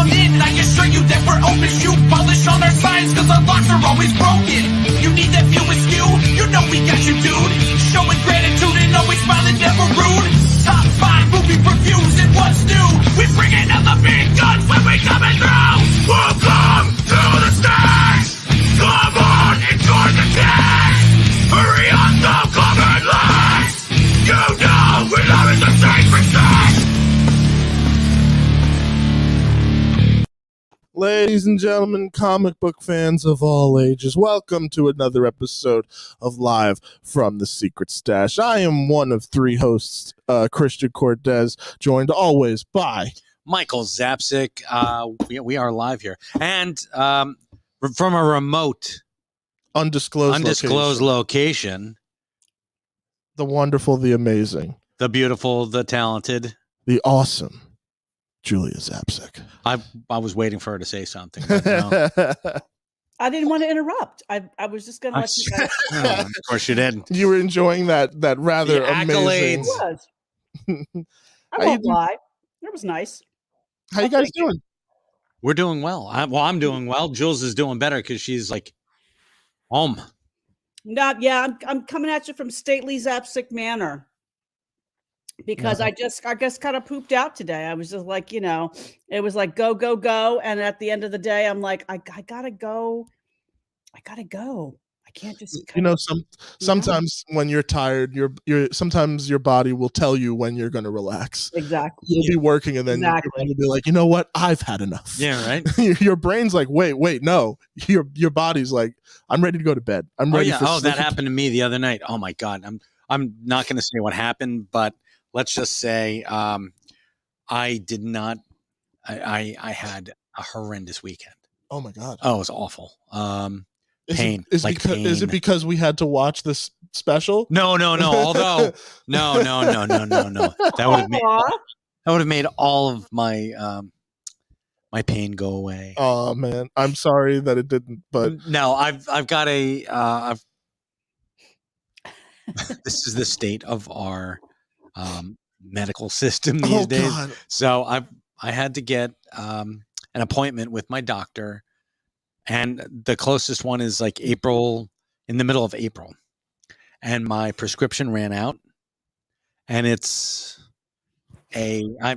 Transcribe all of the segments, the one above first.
on in, I assure you that we're open. Shoe polish on our signs, cause our locks are always broken. You need that view askew, you know we got you, dude. Showing gratitude and always smiling, never rude. Top 5 movie reviews and what's new. We bring in all the big guns when we coming through. Welcome to the stage. Come on, enjoy the taste. Hurry up, don't come in late. You know we love it, the sacred stage. Ladies and gentlemen, comic book fans of all ages, welcome to another episode of Live from the Secret Stash. I am one of 3 hosts, Christian Cortez, joined always by Michael Zapsik. We are live here. And from a remote, undisclosed location, the wonderful, the amazing, the beautiful, the talented, the awesome Julia Zapsik. I was waiting for her to say something. But no. I didn't want to interrupt. I was just going to let you guys. Oh, of course you did. You were enjoying that rather The amazing. accolades. It was. I won't lie. It was nice. How you guys doing? We're doing well. I'm doing well. Jules is doing better because she's like home. I'm coming at you from stately Zapsik Manor. Because I guess kind of pooped out today. I was just like, it was like go, go, go. And at the end of the day, I'm like, I gotta go. I can't just sometimes when you're tired, sometimes your body will tell you when you're gonna relax. Exactly. You'll be working and then you'll be like, you know what? I've had enough. Yeah, right. Your brain's like, wait, no. Your body's like, I'm ready to go to bed. I'm ready for sleep. That happened to me the other night. Oh my God. I'm not gonna say what happened, but let's just say I did not. I had a horrendous weekend. Oh my God! Oh, it was awful. Pain. Is it because we had to watch this special? No. Although no. That would have made all of my my pain go away. Oh man, I'm sorry that it didn't. But no, I've got a. This is the state of our medical system these days. God. So I had to get an appointment with my doctor, and the closest one is like April, in the middle of April, and my prescription ran out, and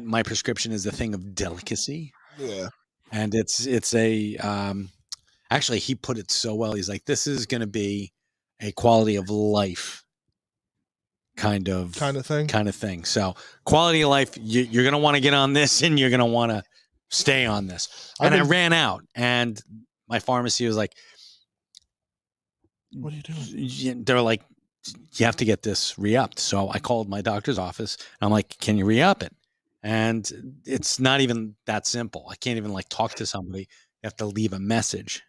my prescription is a thing of delicacy. Yeah, and it's a actually he put it so well. He's like, this is going to be a quality of life kind of thing. So quality of life, you're going to want to get on this and you're going to want to stay on this. And I ran out and my pharmacy was like, what are you doing? They're like, you have to get this re-upped. So I called my doctor's office and I'm like, can you re-up it? And it's not even that simple. I can't even like talk to somebody. You have to leave a message.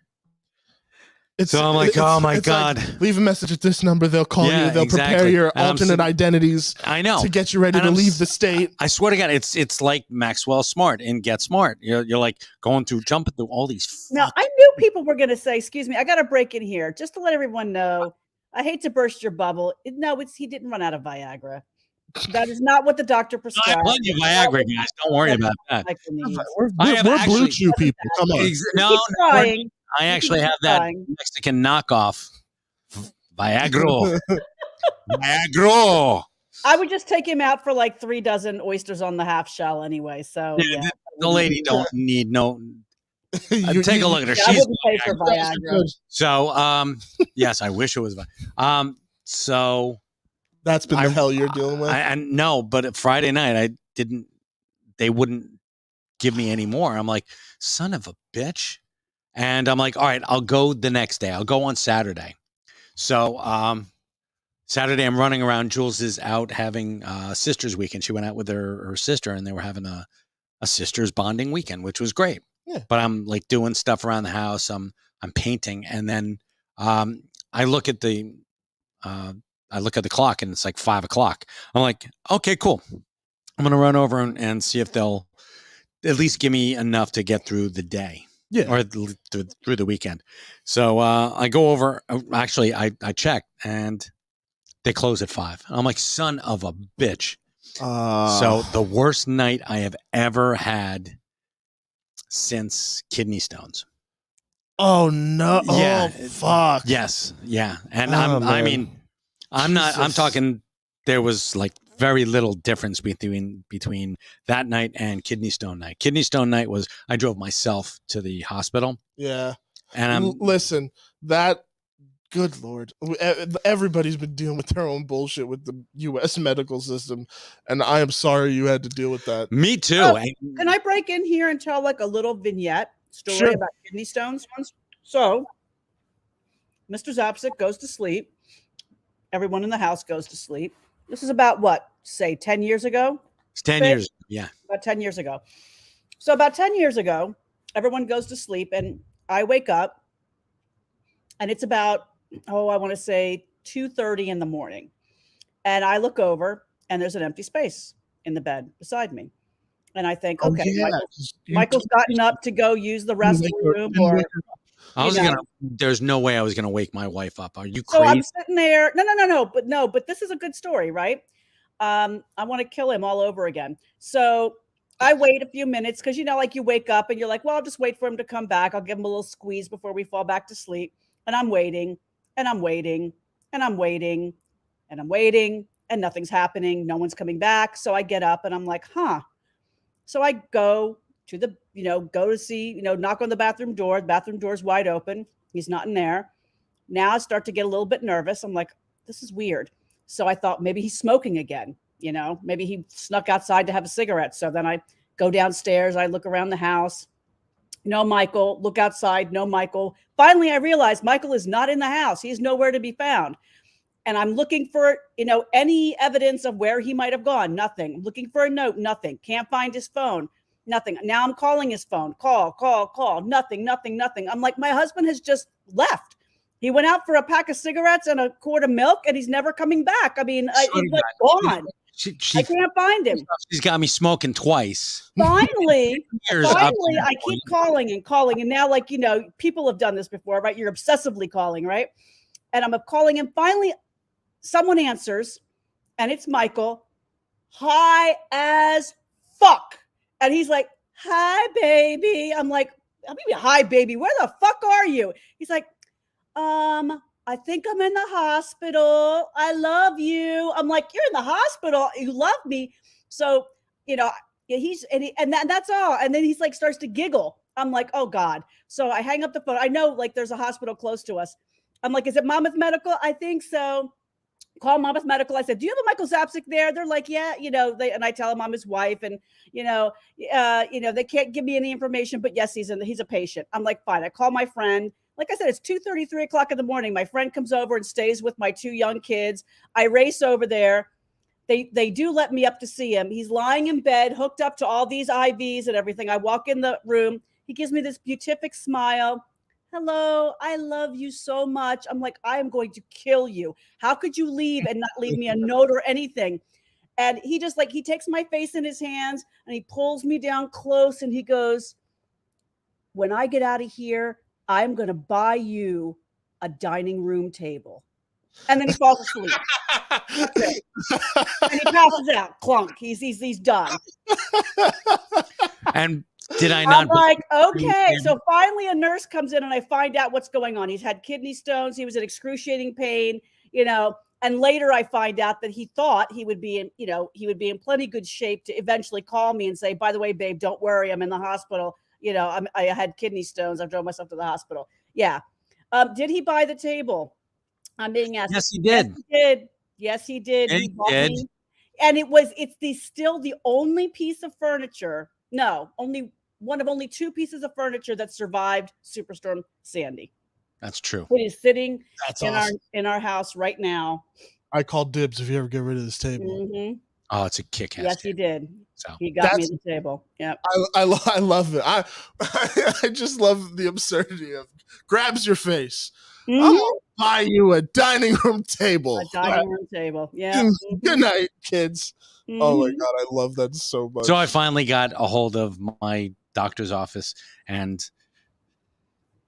So I'm like, oh my God. Like, leave a message at this number. They'll call you. They'll prepare your alternate identities. I know. To get you ready to leave the state. I swear to God, it's like Maxwell Smart in Get Smart. You're like jumping through all these. Now, I knew people were going to say, excuse me, I got to break in here just to let everyone know. I hate to burst your bubble. No, he didn't run out of Viagra. That is not what the doctor prescribed. I love you, Viagra, guys. Don't worry about that. We're Blue Chew people. Come on. No, I actually have that Mexican knockoff Viagra. Viagra. I would just take him out for like 3 dozen oysters on the half shell anyway. So yeah. The lady don't need no. Take a look at her. I wouldn't pay for Viagra. So, yes, I wish it was. So that's been the hell you're dealing with. No, but Friday night they wouldn't give me any more. I'm like, son of a bitch. And I'm like, all right, I'll go the next day. I'll go on Saturday. So Saturday I'm running around. Jules is out having sister's weekend. She went out with her sister and they were having a sister's bonding weekend, which was great. Yeah. But I'm like doing stuff around the house. I'm painting. And then I look at the clock and it's like 5:00. I'm like, okay, cool. I'm going to run over and see if they'll at least give me enough to get through the day. Yeah. Or through the weekend. So I go over, actually I checked and they close at 5. I'm like, son of a bitch. So the worst night I have ever had since kidney stones. Oh no! Yeah. Oh fuck! Yes, yeah, and Oh, I man. mean, I'm not. I'm Jesus. talking. There was like very little difference between that night and kidney stone night. Kidney stone night was I drove myself to the hospital, Yeah. and Listen, that. Good Lord. Everybody's been dealing with their own bullshit with the U.S. medical system, and I am sorry you had to deal with that. Me too. Oh, can I break in here and tell like a little vignette story about kidney stones? So, Mr. Zapsik goes to sleep. Everyone in the house goes to sleep. This is about what, say 10 years ago? It's 10 years. Yeah. About 10 years ago. So about 10 years ago, everyone goes to sleep and I wake up and it's about, I want to say 2:30 in the morning. And I look over and there's an empty space in the bed beside me. And I think, okay, Michael's gotten up to go use the restroom or There's no way I was gonna wake my wife up. Are you so crazy? I'm sitting there. No, but this is a good story, right? I want to kill him all over again. So I wait a few minutes because like you wake up and you're like, well, I'll just wait for him to come back. I'll give him a little squeeze before we fall back to sleep. And I'm waiting and I'm waiting and I'm waiting and I'm waiting and nothing's happening. No one's coming back. So I get up and I'm like, huh. So I go to the, go to see, knock on the bathroom door. The bathroom door's wide open. He's not in there. Now I start to get a little bit nervous. I'm like, this is weird. So I thought maybe he's smoking again. Maybe he snuck outside to have a cigarette. So then I go downstairs. I look around the house. No, Michael. Look outside. No, Michael. Finally, I realized Michael is not in the house. He's nowhere to be found. And I'm looking for, any evidence of where he might have gone. Nothing. Looking for a note. Nothing. Can't find his phone. Nothing. Now I'm calling his phone. Call. Nothing. I'm like, my husband has just left. He went out for a pack of cigarettes and a quart of milk, and he's never coming back. I mean, he's like gone. I can't find him. She's got me smoking twice. Finally, I keep calling, and now, like, people have done this before, right? You're obsessively calling, right? And I'm calling him. Finally, someone answers, and it's Michael. High as fuck. And he's like, hi, baby. I'm like, hi, baby. Where the fuck are you? He's like, I think I'm in the hospital. I love you. I'm like, you're in the hospital. You love me. So, that's all. And then he's like, starts to giggle. I'm like, oh God. So I hang up the phone. I know like there's a hospital close to us. I'm like, is it Monmouth Medical? I think so. Call Monmouth Medical. I said, do you have a Michael Zapsik there? They're like, yeah, and I tell him I'm his wife and, they can't give me any information, but yes, he's a patient. I'm like, fine. I call my friend. Like I said, it's 2:30, 3 o'clock in the morning. My friend comes over and stays with my 2 young kids. I race over there. They do let me up to see him. He's lying in bed, hooked up to all these IVs and everything. I walk in the room. He gives me this beatific smile. Hello, I love you so much. I'm like, I am going to kill you. How could you leave and not leave me a note or anything? And he just he takes my face in his hands and he pulls me down close and he goes, when I get out of here, I'm going to buy you a dining room table. And then he falls asleep. That's it. And he passes out. Clunk. He's done. And did I not? I'm like, okay. So finally a nurse comes in and I find out what's going on. He's had kidney stones. He was in excruciating pain, and later I find out that he thought he would be in plenty good shape to eventually call me and say, by the way, babe, don't worry. I'm in the hospital. I had kidney stones. I drove myself to the hospital. Yeah. Did he buy the table? I'm being asked. Yes, he did. Yes, he did. He did. And it's still the only piece of furniture. No, only 2 pieces of furniture that survived Superstorm Sandy. That's true. It is sitting awesome. in our house right now. I call dibs if you ever get rid of this table. Mm-hmm. Oh, it's a kick-ass. Yes, he did. So he got me the table. Yeah, I love it. I just love the absurdity of grabs your face. Mm-hmm. I'm gonna buy you a dining room table. A dining room table. Yeah. Mm-hmm. Good night, kids. Mm-hmm. Oh my God, I love that so much. So I finally got a hold of my doctor's office and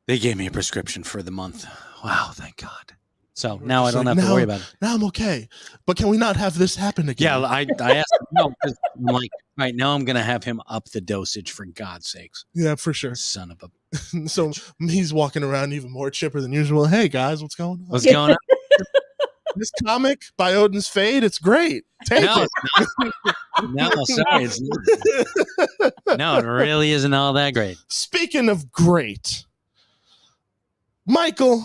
they gave me a prescription for the month. Wow, thank God. So We're now I just don't like, have to worry about it. Now I'm okay. But can we not have this happen again? Yeah, I asked him, no, 'cause I'm like, right now I'm gonna have him up the dosage for God's sakes. Yeah, for sure. Son of a So he's walking around even more chipper than usual. Hey guys, what's going on? what's going on? This comic by Odin's Fade, it's great. Take No, it. it's not. No, sorry, it's not. No, it really isn't all that great. Speaking of great, Michael,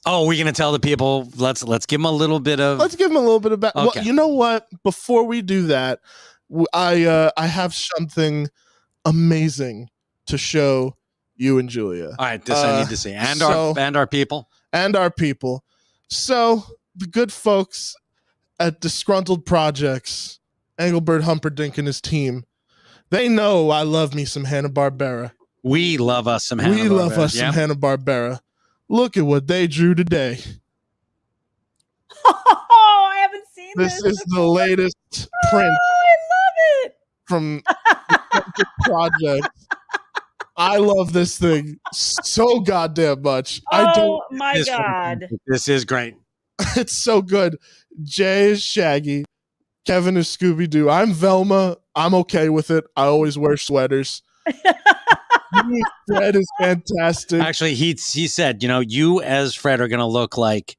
Oh, we're gonna tell the people. Let's give them a little bit of. let's give him a little bit of back. Okay. Well, you know what? Before we do that, I have something amazing to show you and Julia All right, this I need to see, and so- our people. and our people. So the good folks at Disgruntled Projects, Engelbert Humperdinck and his team, they know I love me some Hanna-Barbera. We love us some. We love Hanna-Barbera. us some Hanna-Barbera. Look at what they drew today. Oh, I haven't seen this. This is the latest print Oh, I love it. from the project. I love this thing so goddamn much. I don't. Oh my This- God. This is great. It's so good. Jay is Shaggy. Kevin is Scooby Doo. I'm Velma. I'm okay with it. I always wear sweaters. Fred is fantastic. Actually, he said, you as Fred are gonna look like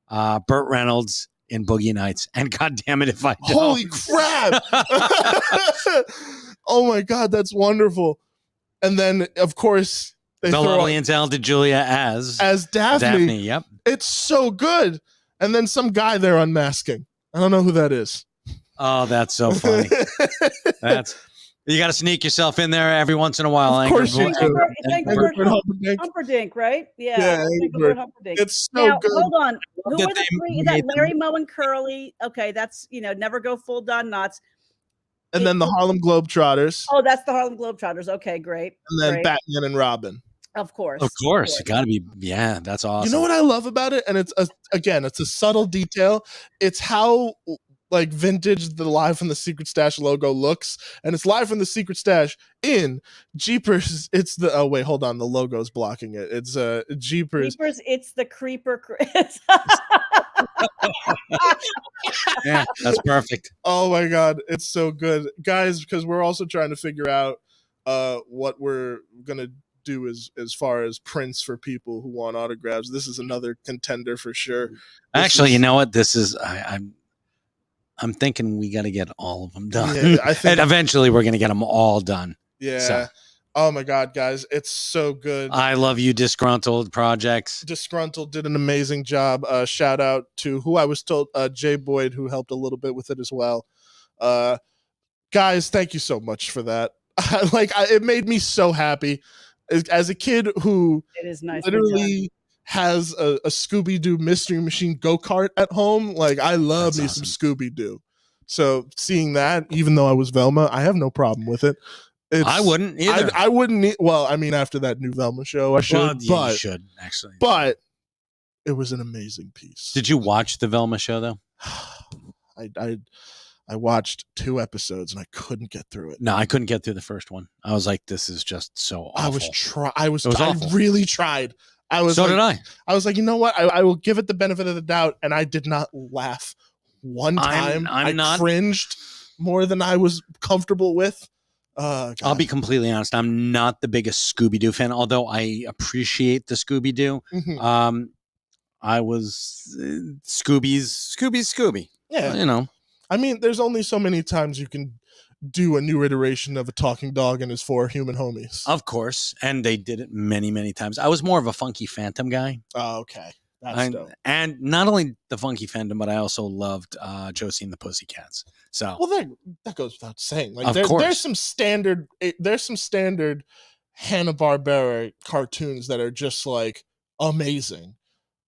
Burt Reynolds in Boogie Nights, and God damn it if I don't. Holy crap! Oh my god, that's wonderful. And then, of course, they The throw lovely and talented Julia as Daphne. Yep. It's so good. And then some guy there unmasking. I don't know who that is. Oh, that's so funny. You got to sneak yourself in there every once in a while. Of course you do. Engelbert Humperdinck. Humperdinck, right? Yeah. Yeah, Engelbert Humperdinck. It's so Now, good. hold on. Who that are the they three? Is that made them- Larry Moe and Curly? Okay, that's never go full Don Knotts. And then the Harlem Globetrotters. Oh, that's the Harlem Globetrotters. Okay, great. And then great. Batman and Robin. Of course. Of course. It got to be. Yeah, that's awesome. You know what I love about it? And it's a subtle detail. It's how like vintage the Live from the Secret Stash logo looks, and it's Live from the Secret Stash in Jeepers. It's the wait, hold on, the logo's blocking it. It's Jeepers. Jeepers, it's the Creeper Chris. Yeah, that's perfect. Oh my god, it's so good, guys! Because we're also trying to figure out what we're gonna do as far as prints for people who want autographs. This is another contender for sure. Actually, you know what? This is I'm thinking we got to get all of them done. Yeah, I think and eventually we're going to get them all done. yeah. So. Oh my god, guys, it's so good. I love you, Disgruntled Projects. Disgruntled did an amazing job. Shout out to who I was told, Jay Boyd, who helped a little bit with it as well. Guys, thank you so much for that. It made me so happy as a kid who It is nice. literally has a Scooby Doo Mystery Machine go-kart at home. Like, I love That's me awesome. some Scooby Doo. So seeing that, even though I was Velma, I have no problem with it. I wouldn't either. I wouldn't. Well, I mean, after that new Velma show, I should. Well, yeah, but you should actually. but it was an amazing piece. Did you watch the Velma show though? I watched 2 episodes and I couldn't get through it. No, I couldn't get through the first one. I was like, this is just so awful. I It was awful. really tried. I was So like, did I. I was like, you know what? I will give it the benefit of the doubt, and I did not laugh one time. I'm I not- cringed more than I was comfortable with. God. I'll be completely honest. I'm not the biggest Scooby Doo fan, although I appreciate the Scooby Doo. Mhm. I was Scooby. Yeah. You know, I mean, there's only so many times you can do a new iteration of a talking dog and his 4 human homies. of course, and they did it many, many times. I was more of a Funky Phantom guy. Oh, okay. That's dope. And not only the Funky Phantom, but I also loved Josie and the Pussycats. So Well, that goes without saying. Like, Of course. there's some standard Hanna-Barbera cartoons that are just like amazing.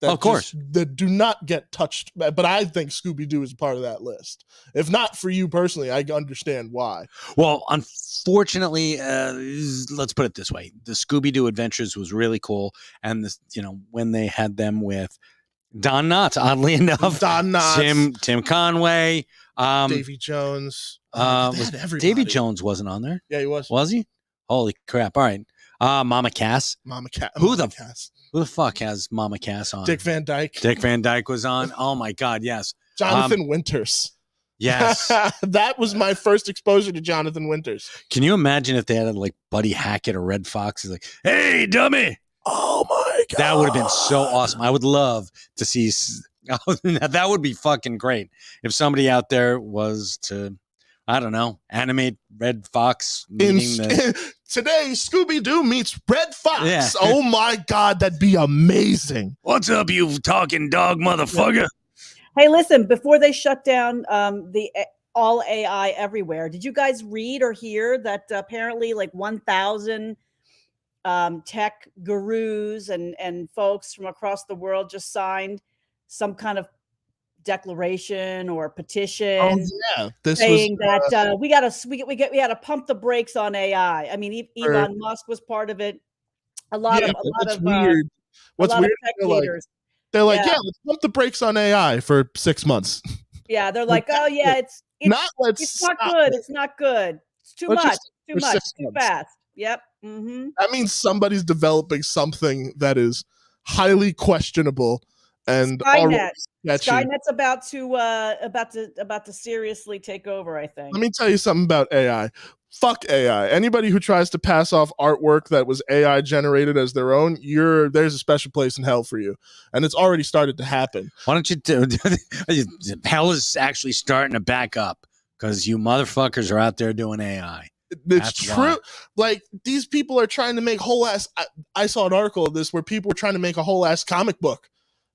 Of course. That do not get touched. But I think Scooby-Doo is part of that list. If not for you personally, I understand why. Well, unfortunately, let's put it this way: the Scooby Doo Adventures was really cool, and this, when they had them with Don Knotts, oddly enough, Don Knotts, Tim Conway, Davy Jones. They was had everybody. Davy Jones wasn't on there, Yeah, he was. was he? Holy crap! All right, Mama Cass. Mama Cass. Who the Cass? Who the fuck has Mama Cass on? Dick Van Dyke. Dick Van Dyke was on. Oh my God, yes. Jonathan Winters. Yes. That was my first exposure to Jonathan Winters. Can you imagine if they had like Buddy Hackett or Red Fox? He's like, hey, dummy. Oh my God. That would have been so awesome. I would love to see. That would be fucking great if somebody out there was to, I don't know, animate Red Fox meeting Today, Scooby-Doo meets Red Fox. Yeah. Oh my God, that'd be amazing. What's up, you talking dog motherfucker? Hey, listen, before they shut down the all AI everywhere, did you guys read or hear that apparently like 1,000 tech gurus and folks from across the world just signed some kind of declaration or petition saying that we got to pump the brakes on AI. I mean, Elon Musk was part of it. A lot of weird. What's weird? Tech leaders. They're like, let's pump the brakes on AI for 6 months. Yeah, they're like, oh yeah, it's not good. It's not good. It's too much. Too fast. Yep. Mm-hmm. That means somebody's developing something that is highly questionable and Skynet's about to seriously take over, I think. Let me tell you something about AI. Fuck AI. Anybody who tries to pass off artwork that was AI generated as their own, there's a special place in hell for you. And it's already started to happen. Why don't you hell is actually starting to back up because you motherfuckers are out there doing AI. It's true. Why. Like, these people are trying to make whole ass. I saw an article of this where people were trying to make a whole ass comic book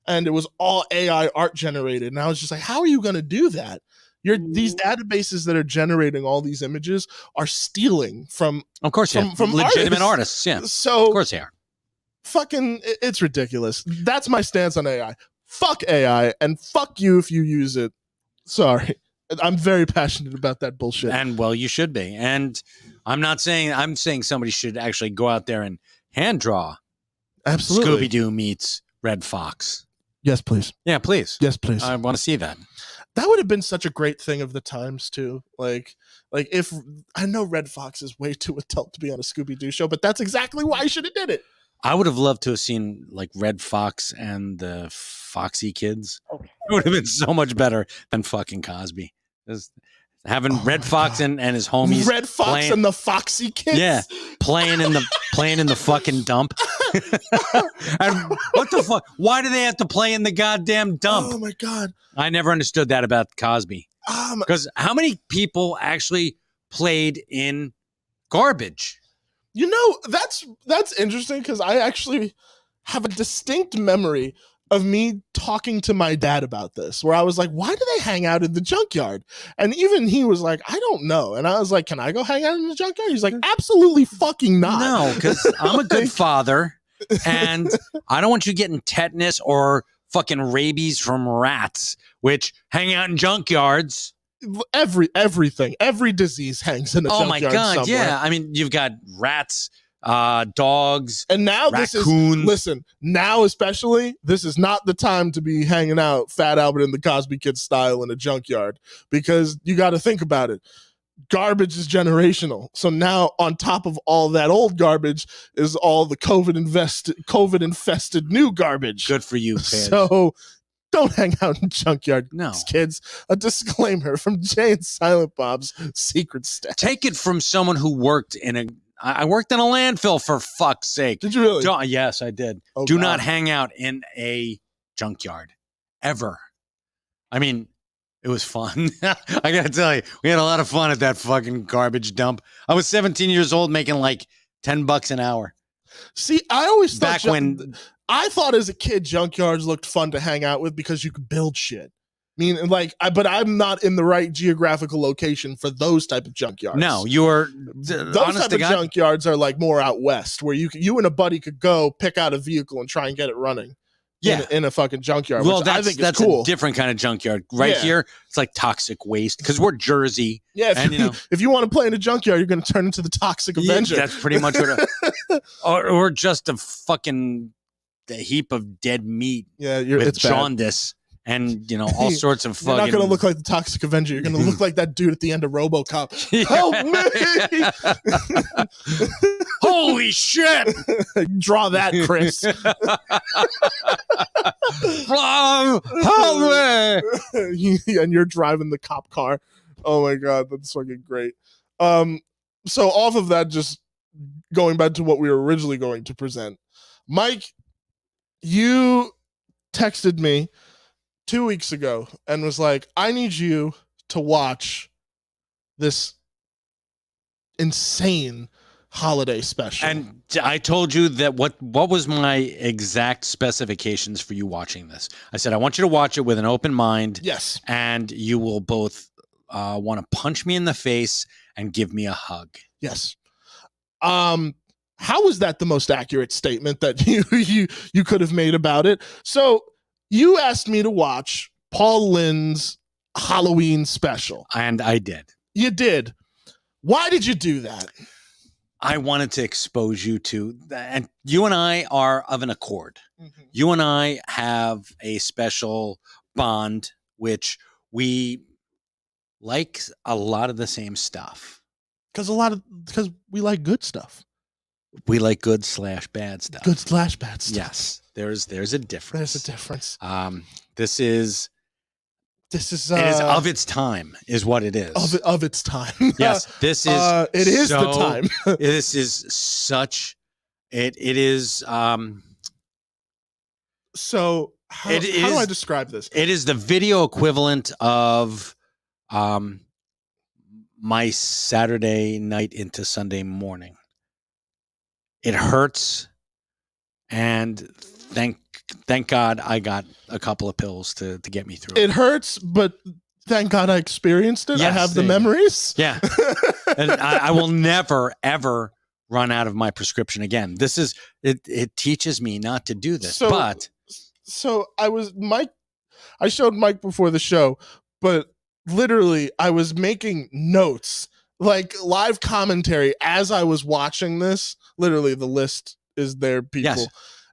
and it was all AI art generated. And I was just like, how are you going to do that? These databases that are generating all these images are stealing from, of course, from legitimate artists. Yeah. So, of course they are. Fucking, it's ridiculous. That's my stance on AI. Fuck AI and fuck you if you use it. Sorry. I'm very passionate about that bullshit. And well, you should be. And I'm saying somebody should actually go out there and hand draw. Absolutely. Scooby-Doo meets Red Fox. Yes, please. Yeah, please. Yes, please. I want to see that. That would have been such a great thing of the times too. Like if I know Red Fox is way too adult to be on a Scooby-Doo show, but that's exactly why I should have did it. I would have loved to have seen like Red Fox and the Foxy Kids. Okay. It would have been so much better than fucking Cosby. Having Red Fox and his homies, Red Fox and the Foxy Kids, yeah, playing in the fucking dump. And what the fuck? Why do they have to play in the goddamn dump? Oh my God! I never understood that about Cosby. Because how many people actually played in garbage? You know, that's interesting because I actually have a distinct memory of me talking to my dad about this, where I was like, why do they hang out in the junkyard? And even he was like, I don't know. And I was like, can I go hang out in the junkyard? He's like, absolutely fucking not. No, because I'm a good father and I don't want you getting tetanus or fucking rabies from rats, which hang out in junkyards. Every disease hangs in a junkyard. Oh my God, somewhere. yeah. I mean, you've got rats, dogs, and now raccoons. Now especially, this is not the time to be hanging out Fat Albert and the Cosby Kids style in a junkyard, because you got to think about it. Garbage is generational. So now on top of all that old garbage is all the COVID infested new garbage. Good for you, kids. So don't hang out in junkyard, no, kids. A disclaimer from Jay and Silent Bob's Secret Stash. Take it from someone who worked I worked in a landfill, for fuck's sake. Did you really? Yes, I did. Oh, Do not hang out in a junkyard ever. I mean, it was fun. I got to tell you, we had a lot of fun at that fucking garbage dump. I was 17 years old making like $10 an hour. See, I always thought I thought as a kid, junkyards looked fun to hang out with because you could build shit. I mean, but I'm not in the right geographical location for those type of junkyards. No, those type of junkyards are like more out west, where you and a buddy could go pick out a vehicle and try and get it running. Yeah, in a fucking junkyard. Well, which I think that's cool. A different kind of junkyard. Right here, it's like toxic waste because we're Jersey. Yeah, if you want to play in a junkyard, you're going to turn into the Toxic Avenger. That's pretty much what. Or just a fucking heap of dead meat. Yeah, with jaundice. and all sorts of You're fucking. not gonna look like the Toxic Avenger. You're gonna look like that dude at the end of RoboCop. Help me! Holy shit! Draw that, Chris. Help me! And you're driving the cop car. Oh my god, that's fucking great. So off of that, just going back to what we were originally going to present, Mike, you texted me 2 weeks ago and was like, I need you to watch this insane holiday special. And I told you that what was my exact specifications for you watching this. I said, I want you to watch it with an open mind. Yes. And you will both want to punch me in the face and give me a hug. Yes. How was that the most accurate statement that you could have made about it? So you asked me to watch Paul Lynde's Halloween special. And I did. You did. Why did you do that? I wanted to expose you to, and you and I are of an accord. Mm-hmm. You and I have a special bond, which we like a lot of the same stuff. Because we like good stuff. We like good/bad stuff. Good/bad stuff. Yes. There's a difference. There's a difference. This is it is of its time, is what it is. Of its time. Yes. This is it is the time. This is such it is so how do I describe this? It is the video equivalent of my Saturday night into Sunday morning. It hurts, and thank God I got a couple of pills to get me through. It hurts, but thank God I experienced it. Yes, I have the memories. Yeah. And I will never, ever run out of my prescription again. This is, it teaches me not to do this, So I showed Mike before the show, but literally I was making notes, like live commentary as I was watching this. Literally the list is there, people. Yes.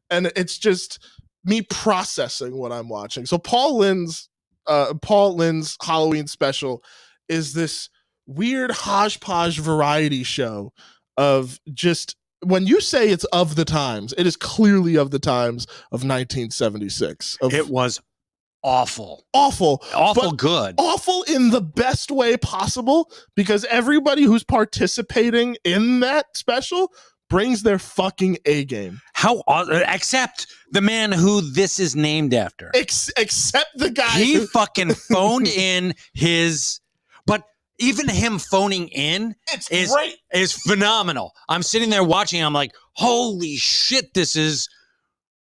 And it's just me processing what I'm watching. So Paul Lynde's Halloween special is this weird hodgepodge variety show of just, when you say it's of the times, it is clearly of the times of 1976. It was awful good, awful in the best way possible, because everybody who's participating in that special brings their fucking A game. Except the man who this is named after. Except the guy he fucking phoned in his. But even him phoning in is phenomenal. I'm sitting there watching. I'm like, holy shit! This is.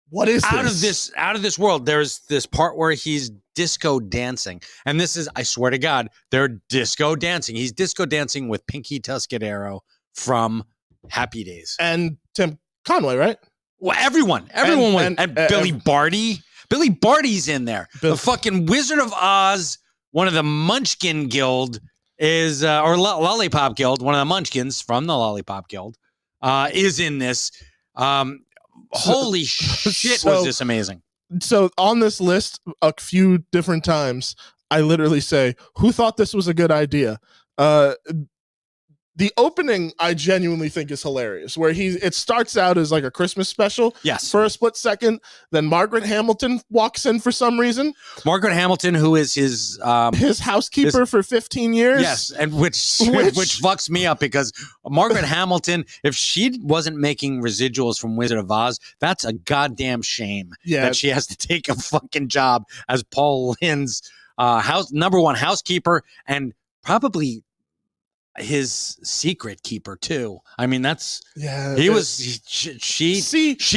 What is out of this world? There's this part where he's disco dancing, and this is, I swear to God, they're disco dancing. He's disco dancing with Pinky Tuscadero from Happy Days and Tim Conway, right? Well, everyone and Billy Barty. Billy Barty's in there. The fucking Wizard of Oz, one of the Munchkin Guild is, or Lollipop Guild, one of the Munchkins from the Lollipop Guild, is in this. Holy shit, was this amazing. So on this list, a few different times, I literally say, who thought this was a good idea? The opening, I genuinely think, is hilarious, where it starts out as like a Christmas special. Yes. For a split second. Then Margaret Hamilton walks in for some reason. Margaret Hamilton, who is his housekeeper for 15 years. Yes. And which fucks me up, because Margaret Hamilton, if she wasn't making residuals from Wizard of Oz, that's a goddamn shame that she has to take a fucking job as Paul Lynde's number one housekeeper, and probably his secret keeper too. I mean, she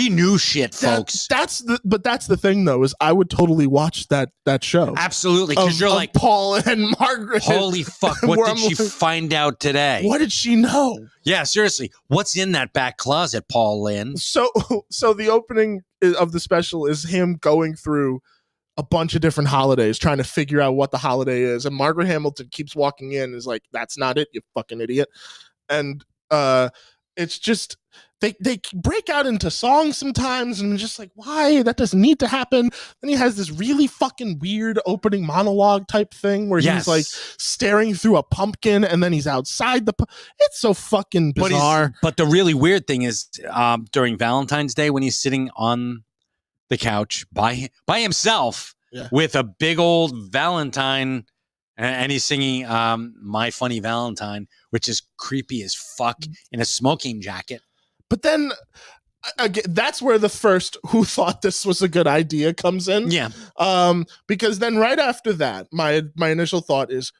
knew shit, folks. That's the thing though, is I would totally watch that show. Absolutely. Because you're like, Paul and Margaret. Holy fuck, what did she find out today? What did she know? Yeah, seriously. What's in that back closet, Paul Lynde? So the opening of the special is him going through a bunch of different holidays, trying to figure out what the holiday is. And Margaret Hamilton keeps walking in and is like, that's not it, you fucking idiot. And it's just, they break out into songs sometimes, and I'm just like, why? That doesn't need to happen. Then he has this really fucking weird opening monologue type thing where he's like staring through a pumpkin, and then he's outside it's so fucking bizarre. But the really weird thing is, during Valentine's Day, when he's sitting on the couch by himself with a big old Valentine, and he's singing My Funny Valentine, which is creepy as fuck, in a smoking jacket. But then again, that's where the first "who thought this was a good idea" comes in. Yeah. Because then right after that, my initial thought is,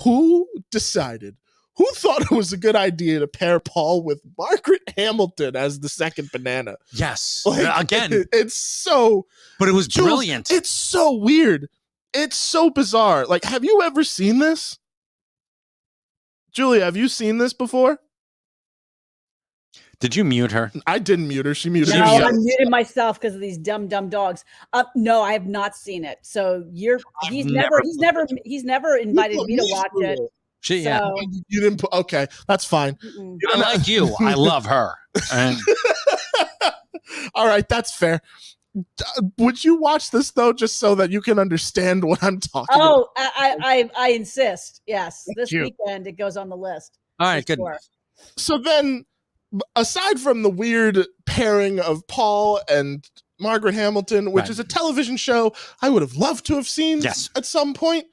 who thought it was a good idea to pair Paul with Margaret Hamilton as the second banana? Yes. Like, again, it's so... But it was Jules, brilliant. It's so weird. It's so bizarre. Like, have you ever seen this? Julia, have you seen this before? Did you mute her? I didn't mute her. She muted No, herself. I'm muted myself because of these dumb dogs. No, I have not seen it. So he's never invited me to watch it. You didn't put, okay, that's fine. I like you. I love her. And all right, that's fair. Would you watch this though, just so that you can understand what I'm talking about? I insist. Yes, this weekend it goes on the list. All right, good. Sure. So then, aside from the weird pairing of Paul and Margaret Hamilton, which is a television show I would have loved to have seen at some point,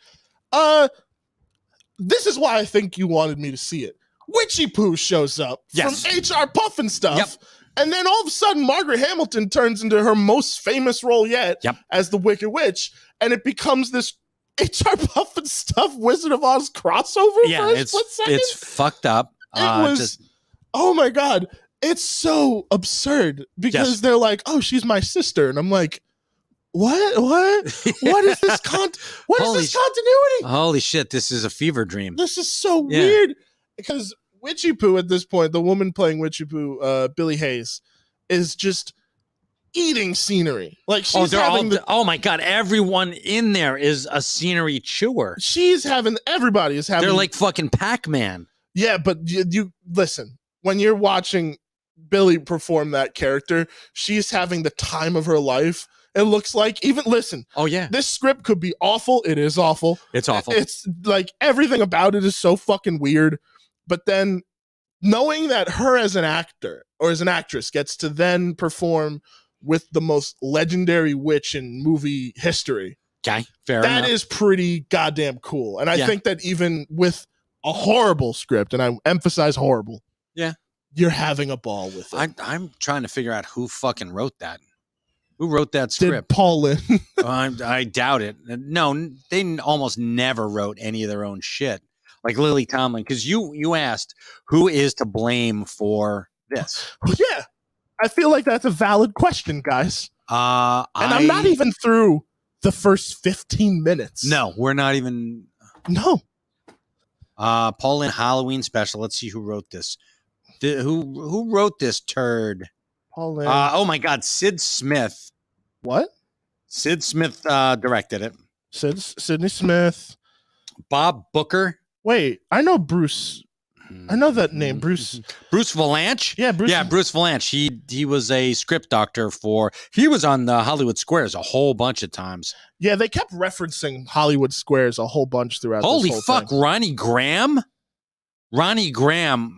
this is why I think you wanted me to see it. Witchy Poo shows up from HR Puffin stuff, and then all of a sudden Margaret Hamilton turns into her most famous role yet as the Wicked Witch, and it becomes this HR Puffin stuff Wizard of Oz crossover for a split second. It's fucked up. It was... Oh my God. It's so absurd because they're like, oh, she's my sister. And I'm like, what? What is this continuity? Holy shit. This is a fever dream. This is so weird because Witchy Poo at this point, the woman playing Witchy Poo, Billy Hayes, is just eating scenery. Like she's oh my God. Everyone in there is a scenery chewer. Everybody is having. They're like fucking Pac-Man. Yeah, but you listen. When you're watching Billy perform that character, she's having the time of her life. It looks like this script could be awful. It is awful. It's awful. It's like everything about it is so fucking weird. But then knowing that her as an actor or as an actress gets to then perform with the most legendary witch in movie history. Okay, fair enough. That is pretty goddamn cool. And I think that even with a horrible script, and I emphasize horrible. Yeah. You're having a ball with it. I'm trying to figure out who fucking wrote that. Who wrote that script? Did Paul Lynn? I doubt it. No, they almost never wrote any of their own shit. Like Lily Tomlin, because you asked who is to blame for this. Yeah. I feel like that's a valid question, guys. I'm not even through the first 15 minutes. No, we're not even. No. Paul Lynn Halloween special. Let's see who wrote this. Who wrote this turd? Paul Lynn. Oh my God, Sid Smith. What? Sid Smith directed it. Sidney Smith. Bob Booker. Wait, I know Bruce. I know that name, Bruce. Bruce Valanche? Yeah, Bruce. Yeah, Bruce Valanche. He was a script doctor he was on the Hollywood Squares a whole bunch of times. Yeah, they kept referencing Hollywood Squares a whole bunch throughout this whole fuck, thing. Ronnie Graham? Ronnie Graham,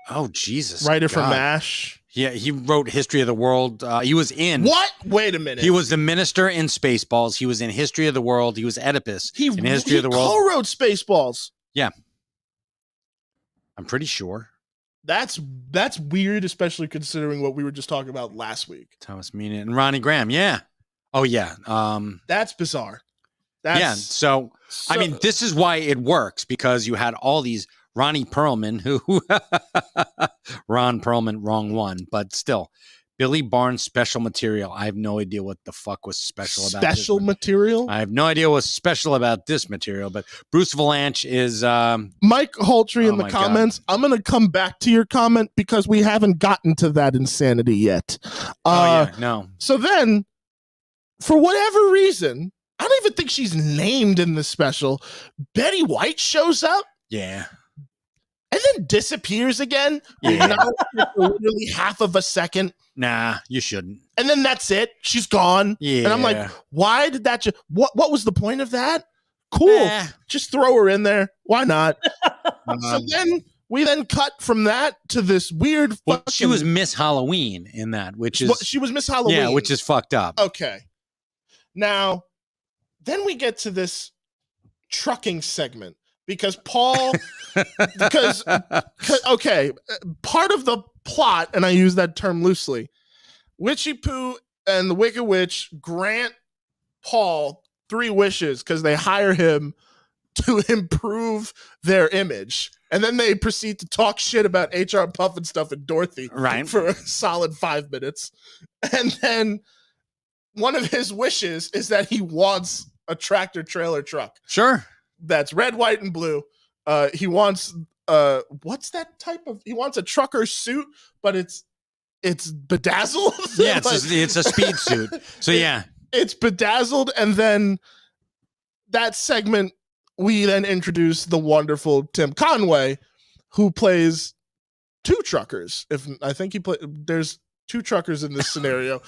oh Jesus. Writer from MASH. Yeah, he wrote History of the World. He was in... What? Wait a minute. He was the minister in Spaceballs. He was in History of the World. He was Oedipus in History of the World. He co-wrote Spaceballs. Yeah. I'm pretty sure. That's weird, especially considering what we were just talking about last week. Thomas Mina and Ronnie Graham, yeah. Oh, yeah. That's bizarre. So, I mean, this is why it works, because you had all these Ronnie Perlman, Ron Perlman, wrong one, but still. Billy Barnes special material. I have no idea what the fuck was special about this. Special material? I have no idea what's special about this material, but Bruce Valanche is... Mike Holtree in the comments. God. I'm going to come back to your comment because we haven't gotten to that insanity yet. No. So then, for whatever reason, I don't even think she's named in the special. Betty White shows up. Yeah. and then disappears again. Yeah. For literally half of a second. Nah, you shouldn't. And then that's it. She's gone. Yeah. And I'm like, why did that just what was the point of that? Cool. Just throw her in there. Why not? So then we cut from that to this weird well, she was Miss Halloween in that, which is she was Miss Halloween. Yeah, which is fucked up. Okay. Now, then we get to this trucking segment because Paul okay, part of the plot, and I use that term loosely, Witchy Poo and the Wicked Witch grant Paul 3 wishes because they hire him to improve their image. And then they proceed to talk shit about HR Puff and stuff and Dorothy for a solid 5 minutes. And then one of his wishes is that he wants a tractor trailer truck. Sure. That's red, white, and blue. He wants what's that type of? He wants a trucker suit, but it's bedazzled. Yeah, it's a speed suit. So yeah, it's bedazzled, and then that segment we then introduce the wonderful Tim Conway, who plays 2 truckers. If I think there's 2 truckers in this scenario,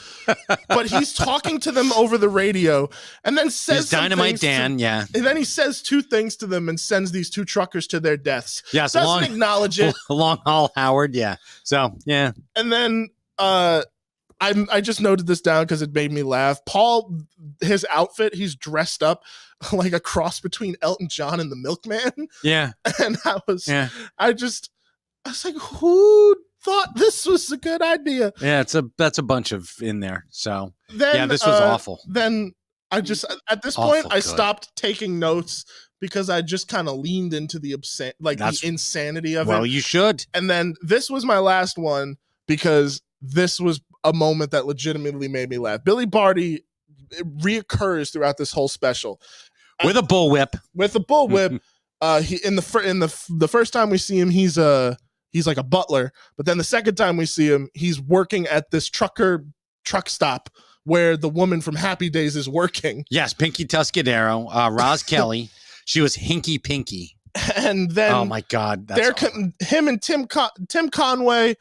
but he's talking to them over the radio, and then says he's Dynamite Dan, yeah. And then he says 2 things to them and sends these 2 truckers to their deaths. Yes, doesn't acknowledge it. Long haul Howard, yeah. So yeah, and then I just noted this down because it made me laugh. Paul, his outfit, he's dressed up like a cross between Elton John and the Milkman. Yeah, and I was like, who thought this was a good idea? Yeah, that's a bunch of in there. So then, yeah, this was awful. Then I just at this point I stopped taking notes because I just kind of leaned into the the insanity of it. Well, you should. And then this was my last one because this was a moment that legitimately made me laugh. Billy Barty reoccurs throughout this whole special with a bullwhip. With a bullwhip. He in the first time we see him, he's like a butler, but then the second time we see him, he's working at this truck stop where the woman from Happy Days is working. Yes, Pinky Tuscadero, Roz Kelly. She was Hinky Pinky. And then oh my God, him and Tim Conway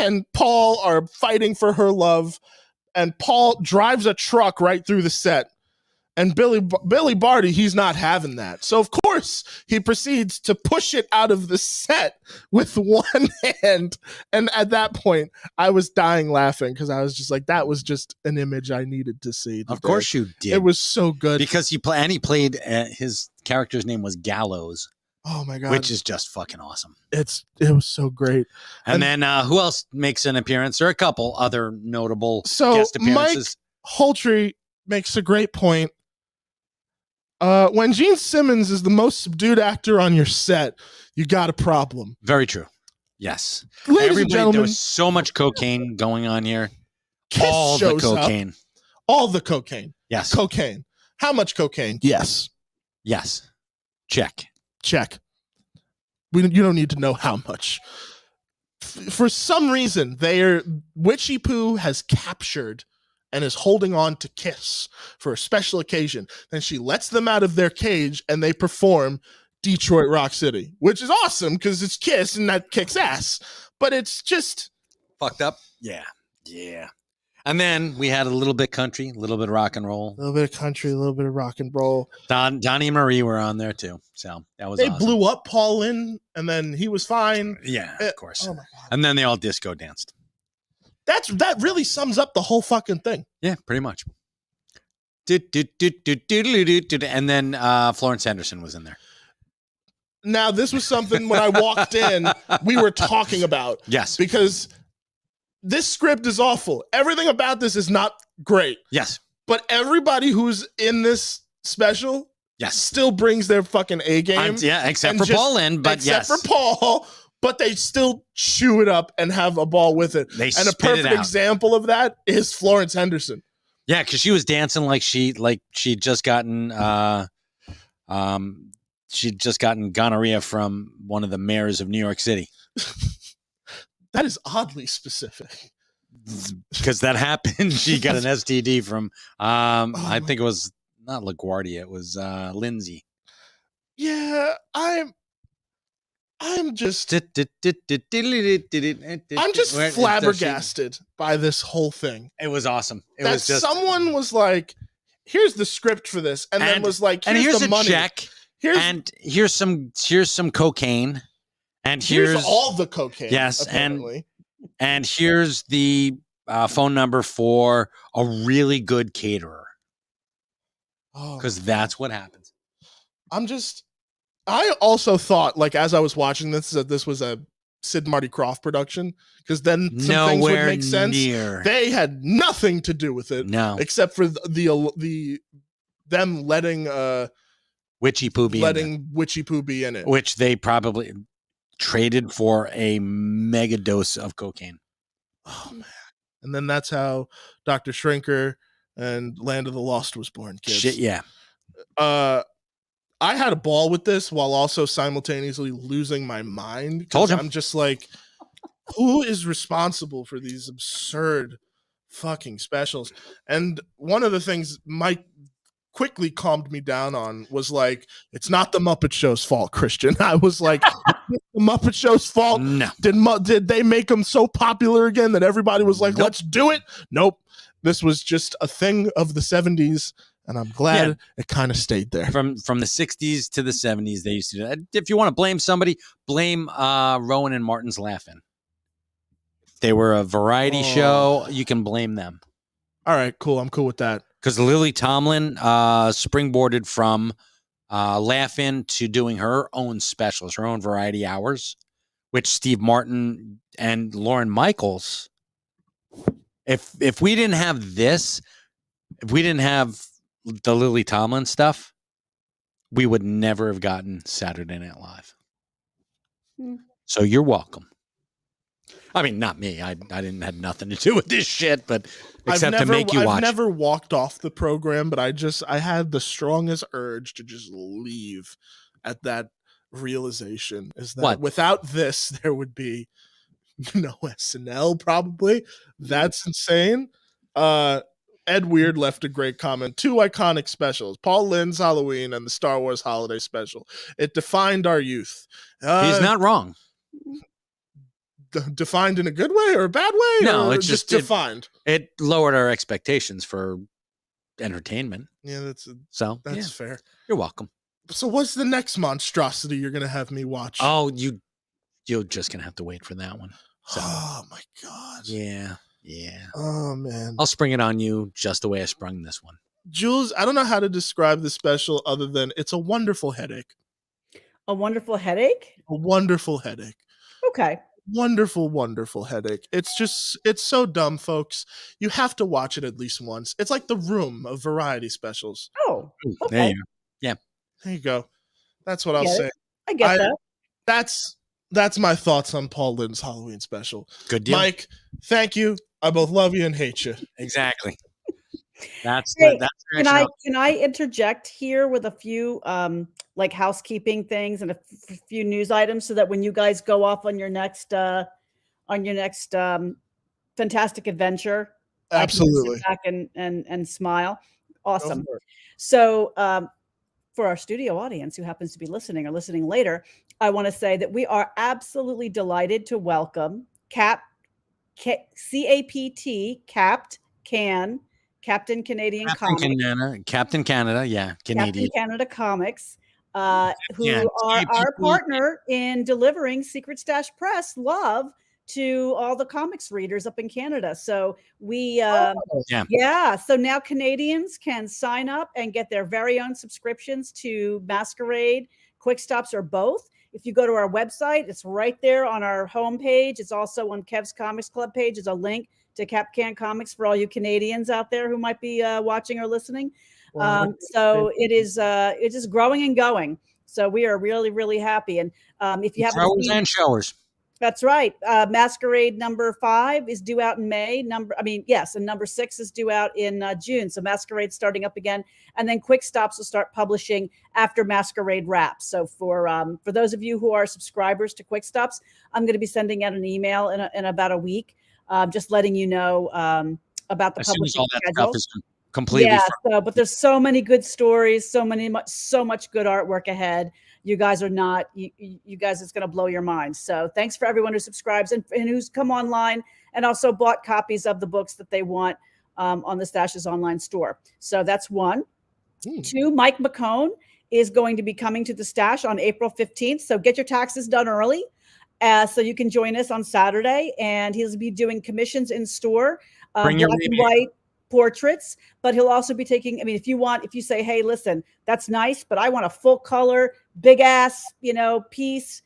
and Paul are fighting for her love, and Paul drives a truck right through the set. And Billy Barty, he's not having that. So, of course, he proceeds to push it out of the set with one hand. And at that point, I was dying laughing because I was just like, that was just an image I needed to see today. Of course you did. It was so good. Because he played, his character's name was Gallows. Oh, my God. Which is just fucking awesome. It was so great. And then who else makes an appearance? There are a couple other notable guest appearances. Mike Holtry makes a great point. When Gene Simmons is the most subdued actor on your set, you got a problem. Very true. Yes. Ladies and gentlemen, there was so much cocaine going on here. All the cocaine. All the cocaine. Yes. Cocaine. How much cocaine? Yes. Yes. Check. You don't need to know how much. For some reason, Witchy Poo has captured and is holding on to Kiss for a special occasion. Then she lets them out of their cage and they perform Detroit Rock City, which is awesome because it's Kiss and that kicks ass. But it's just fucked up. Yeah. And then we had a little bit country, a little bit of rock and roll. A little bit of country, a little bit of rock and roll. Donnie and Marie were on there too. So that was awesome. Blew up Paul Lynde and then he was fine. Yeah, of course. Oh my God. And then they all disco danced. That really sums up the whole fucking thing. Yeah, pretty much. And then Florence Henderson was in there. Now, this was something when I walked in, we were talking about. Yes. Because this script is awful. Everything about this is not great. Yes. But everybody who's in this special still brings their fucking A game. Except for Paul Lynde, but except for Paul, but they still chew it up and have a ball with it. And a perfect example of that is Florence Henderson. Yeah, because she was dancing like she'd just gotten gonorrhea from one of the mayors of New York City. That is oddly specific. Because that happened. She got an STD from I think it was not LaGuardia, it was Lindsay. Yeah, I'm just Where- flabbergasted by this whole thing. It was awesome. It That was just someone was like, "Here's the script for this," and then was like, and here's the a money. check, and here's some cocaine, and here's all the cocaine. Yes, apparently. and here's the phone number for a really good caterer, because that's what happens. I also thought, like, as I was watching this, that this was a Sid Marty Krofft production, because then some things would make sense. They had nothing to do with it, except for them letting Witchy Poo be Witchy Poo be in it, which they probably traded for a mega dose of cocaine. Oh man! And then that's how Dr. Shrinker and Land of the Lost was born. Kids. Shit, yeah. I had a ball with this while also simultaneously losing my mind. Told you. I'm just like, who is responsible for these absurd fucking specials? And one of the things Mike quickly calmed me down on was like, it's not the Muppet Show's fault, Christian. I was like, the Muppet Show's fault? No. Did they make them so popular again that everybody was like, Nope. let's do it? Nope. This was just a thing of the 70s. And I'm glad it kind of stayed there. From the 60s to the 70s, they used to do that. If you want to blame somebody, blame Rowan and Martin's Laughing. They were a variety show. You can blame them. All right, cool. I'm cool with that. Because Lily Tomlin springboarded from Laughing to doing her own specials, her own variety hours, which Steve Martin and Lauren Michaels. If we didn't have this, if we didn't have the Lily Tomlin stuff, we would never have gotten Saturday Night Live. So you're welcome. I mean, not me. I didn't have nothing to do with this shit, but except to make you watch. I've never walked off the program, but I had the strongest urge to just leave at that realization. Is that without this, there would be no SNL probably. That's insane. Ed Weird left a great comment. 2 iconic specials, Paul Lynde's Halloween and the Star Wars Holiday Special. It defined our youth. He's not wrong. Defined in a good way or a bad way? No, or it's just defined. It lowered our expectations for entertainment. Yeah, that's fair. You're welcome. So what's the next monstrosity you're going to have me watch? Oh, you're just going to have to wait for that one. So, oh my God. Yeah. Oh man. I'll spring it on you just the way I sprung this one. Jules, I don't know how to describe the special other than it's a wonderful headache. A wonderful headache? A wonderful headache. Okay. Wonderful, wonderful headache. It's so dumb, folks. You have to watch it at least once. It's like The Room of variety specials. Oh, okay. There you go. Yeah. There you go. That's what I'll say. I get that. That's my thoughts on Paul Lynde's Halloween special. Good deal. Mike, thank you. I both love you and hate you. Exactly. That's can I interject here with a few like housekeeping things and a few news items so that when you guys go off on your next fantastic adventure, absolutely, I can sit back and smile. Awesome. So for our studio audience who happens to be listening or listening later, I want to say that we are absolutely delighted to welcome Captain Canadian Comics. Captain Canada, yeah, Canadian. Captain Canada Comics, who are our partner in delivering Secret Stash Press love to all the comics readers up in Canada. So we, so now Canadians can sign up and get their very own subscriptions to Masquerade, Quick Stops, or both. If you go to our website, it's right there on our homepage. It's also on Kev's Comics Club page. There's a link to Capcan Comics for all you Canadians out there who might be watching or listening. So it is growing and going. So we are really, really happy. And if you have growers and showers. That's right. Masquerade number 5 is due out in May. And number 6 is due out in June. So Masquerade's starting up again, and then Quick Stops will start publishing after Masquerade wraps. So for those of you who are subscribers to Quick Stops, I'm going to be sending out an email in about a week, just letting you know about the publishing all that schedule. stuff is completely. Yeah. But there's so many good stories, so much good artwork ahead. you guys are not, you guys, it's going to blow your mind. So thanks for everyone who subscribes and who's come online and also bought copies of the books that they want on the Stash's online store. So that's one. Two, Mike McCone is going to be coming to the Stash on April 15th. So get your taxes done early so you can join us on Saturday. And he'll be doing commissions in store, black and white portraits, but he'll also be taking, I mean, if you say, hey, listen, that's nice, but I want a full color, big ass, piece.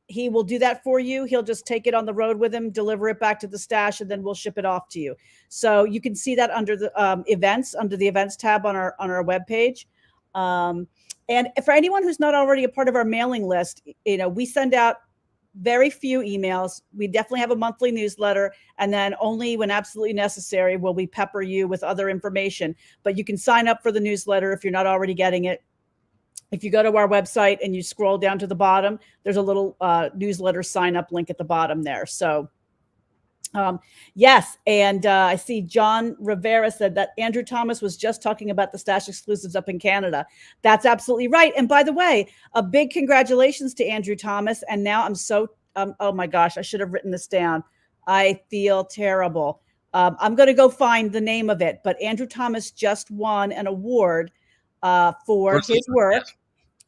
He will do that for you. He'll just take it on the road with him, deliver it back to the Stash, and then we'll ship it off to you. So you can see that under the events, under the events tab on our webpage. And for anyone who's not already a part of our mailing list, we send out very few emails. We definitely have a monthly newsletter, and then only when absolutely necessary will we pepper you with other information. But you can sign up for the newsletter if you're not already getting it. If you go to our website and you scroll down to the bottom, there's a little newsletter sign up link at the bottom there. So yes. And I see John Rivera said that Andrew Thomas was just talking about the Stash exclusives up in Canada. That's absolutely right. And by the way, a big congratulations to Andrew Thomas. And now I'm so, oh my gosh, I should have written this down. I feel terrible. I'm going to go find the name of it, but Andrew Thomas just won an award for his work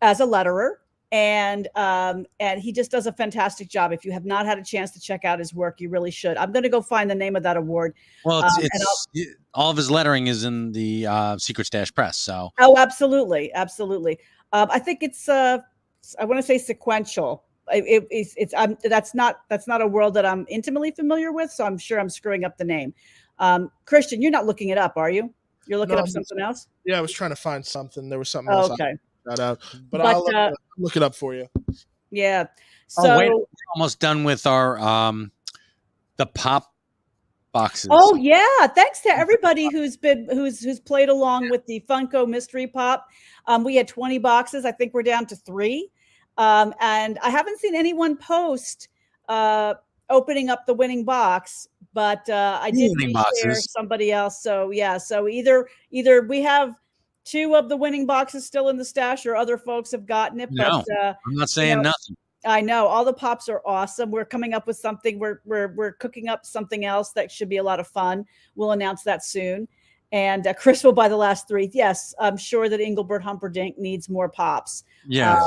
as a letterer. And he just does a fantastic job. If you have not had a chance to check out his work, you really should. I'm going to go find the name of that award. Well, all of his lettering is in the Secret Stash Press. So absolutely, absolutely. I think it's I want to say sequential. That's not a world that I'm intimately familiar with, so I'm sure I'm screwing up the name. Christian, you're not looking it up, are you? You're looking up something else? Yeah, I was trying to find something. There was something else. Okay. That out, but I'll look it up for you. Yeah. So we're almost done with our the pop boxes. Oh yeah, thanks to everybody who's played along with the Funko Mystery Pop. We had 20 boxes. I think we're down to 3. And I haven't seen anyone post opening up the winning box, but I did share somebody else. So yeah, so either we have 2 of the winning boxes still in the Stash, or other folks have gotten it. No, but I'm not saying nothing. I know all the pops are awesome. We're coming up with something. We're cooking up something else that should be a lot of fun. We'll announce that soon. And Chris will buy the last 3. Yes, I'm sure that Engelbert Humperdinck needs more pops. Yeah,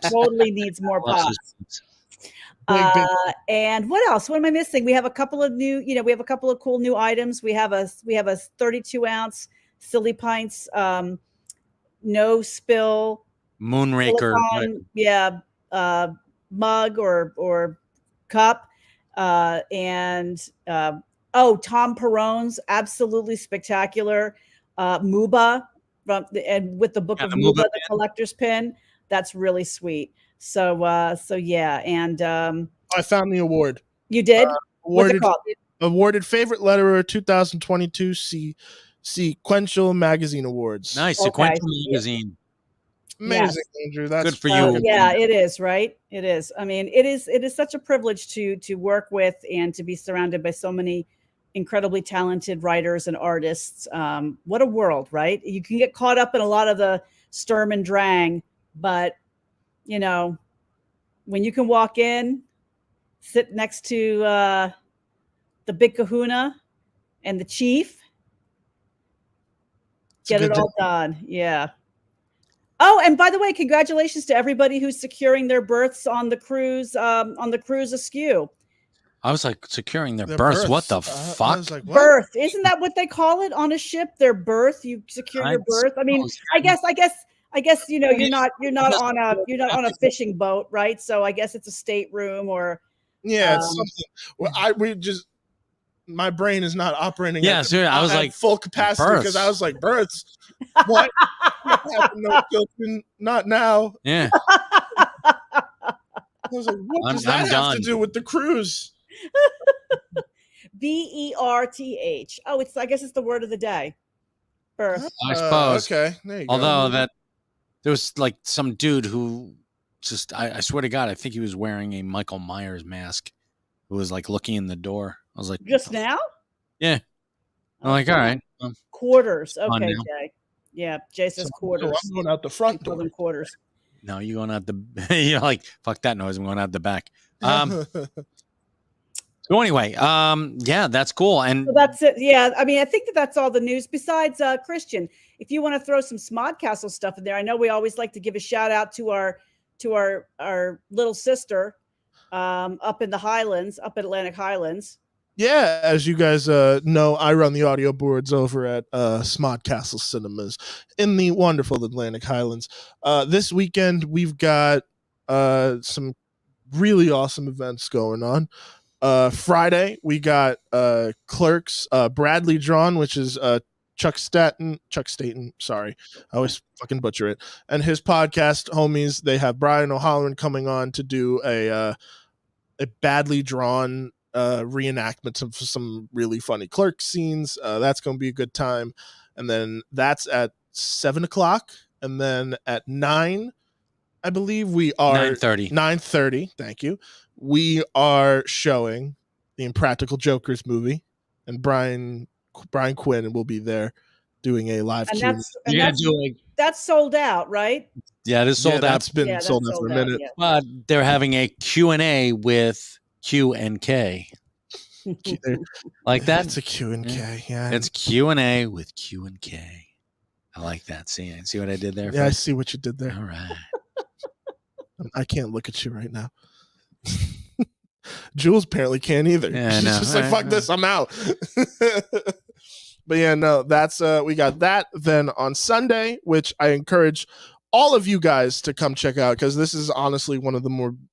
totally needs more pops. And what else? What am I missing? We have a couple of new. We have a couple of cool new items. We have a 32 ounce Silly Pints, no spill Moonraker, mug or cup, and Tom Perone's absolutely spectacular Muba and with the book of Muba, the collector's pin. That's really sweet. So yeah, and I found the award. You did? What's it called? Awarded Favorite Letterer 2022 Sequential Magazine Awards. Nice. Sequential Magazine. Amazing, yes. Andrew. That's good for you. Yeah, it is, right? It is. I mean, it is such a privilege to work with and to be surrounded by so many incredibly talented writers and artists. What a world, right? You can get caught up in a lot of the Sturm and Drang, but when you can walk in, sit next to the big kahuna and the chief, get it all done. Yeah. Oh, and by the way, congratulations to everybody who's securing their berths on the cruise askew. I was like, securing their berths. What the fuck? I was like, what? Berth. Isn't that what they call it on a ship? Their berth. You secure your berth. I mean, I guess you're not on a fishing boat, right? So I guess it's a stateroom or it's something. Well, my brain is not operating. Yeah, so I was like full capacity because I was like berths. What? No children, not now. Yeah. I was like, what does that have to do with the cruise? BERTH. Oh, I guess it's the word of the day. Berth. I suppose. Okay. There you go. Although there was like some dude who just, I swear to God, I think he was wearing a Michael Myers mask who was like looking in the door. I was like, just now? Yeah. I'm like, all right. Quarters. Okay, Jay. Yeah, Jay says quarters. I'm going out the front door. Quarters. No, you're going out the. You're like, fuck that noise. I'm going out the back. So anyway, yeah, that's cool. And So that's it. Yeah, I mean, I think that's all the news. Besides, Christian, if you want to throw some Smodcastle stuff in there, I know we always like to give a shout out to our little sister up in the Highlands, up at Atlantic Highlands. Yeah, as you guys know, I run the audio boards over at Smodcastle Cinemas in the wonderful Atlantic Highlands. This weekend, we've got some really awesome events going on. Friday, we got Clerks, Bradley Drawn, which is Chuck Staten, sorry, I always fucking butcher it, and his podcast, homies. They have Brian O'Halloran coming on to do a badly drawn reenactment of some really funny Clerk scenes. That's going to be a good time. And then that's at 7:00, and then at 9, I believe we are 9:30. Thank you. We are showing the Impractical Jokers movie, and Brian Quinn will be there doing a live Q&A. That's sold out, right? Yeah, it is sold out. That's been sold out for a minute. Yeah. But they're having a Q&A with Q and K. Like that? It's a Q and K, yeah. It's Q&A with Q and K. I like that. See what I did there? Yeah, I see what you did there. All right. I can't look at you right now. Jules apparently can't either. Yeah, She's just like, fuck this, I'm out. But yeah, no, that's we got that. Then on Sunday, which I encourage all of you guys to come check out, because this is honestly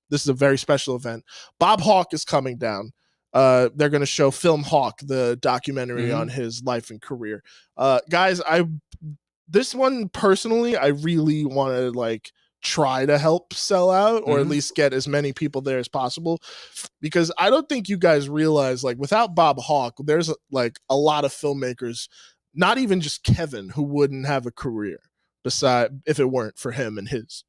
this is a very special event. Bob Hawke is coming down. They're going to show Film Hawke, the documentary on his life and career. Guys, this one personally, I really want to try to help sell out, or at least get as many people there as possible, because I don't think you guys realize, without Bob Hawke, there's a lot of filmmakers, not even just Kevin, who wouldn't have a career if it weren't for him and his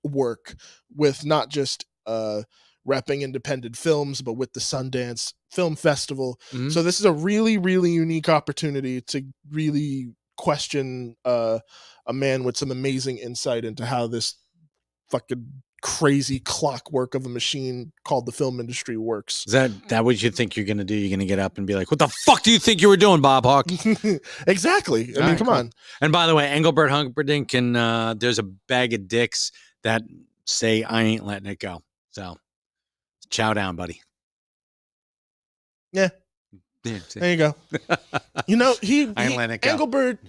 work with not just repping independent films, but with the Sundance Film Festival. So this is a really, really unique opportunity to really question a man with some amazing insight into how this fucking crazy clockwork of a machine called the film industry works. Is that what you think you're going to do? You're going to get up and be like, what the fuck do you think you were doing, Bob Hawke? Exactly. I mean, come on. And by the way, Engelbert Humperdinck, and there's a bag of dicks that say, I ain't letting it go. So chow down, buddy. Yeah. There you go. Engelbert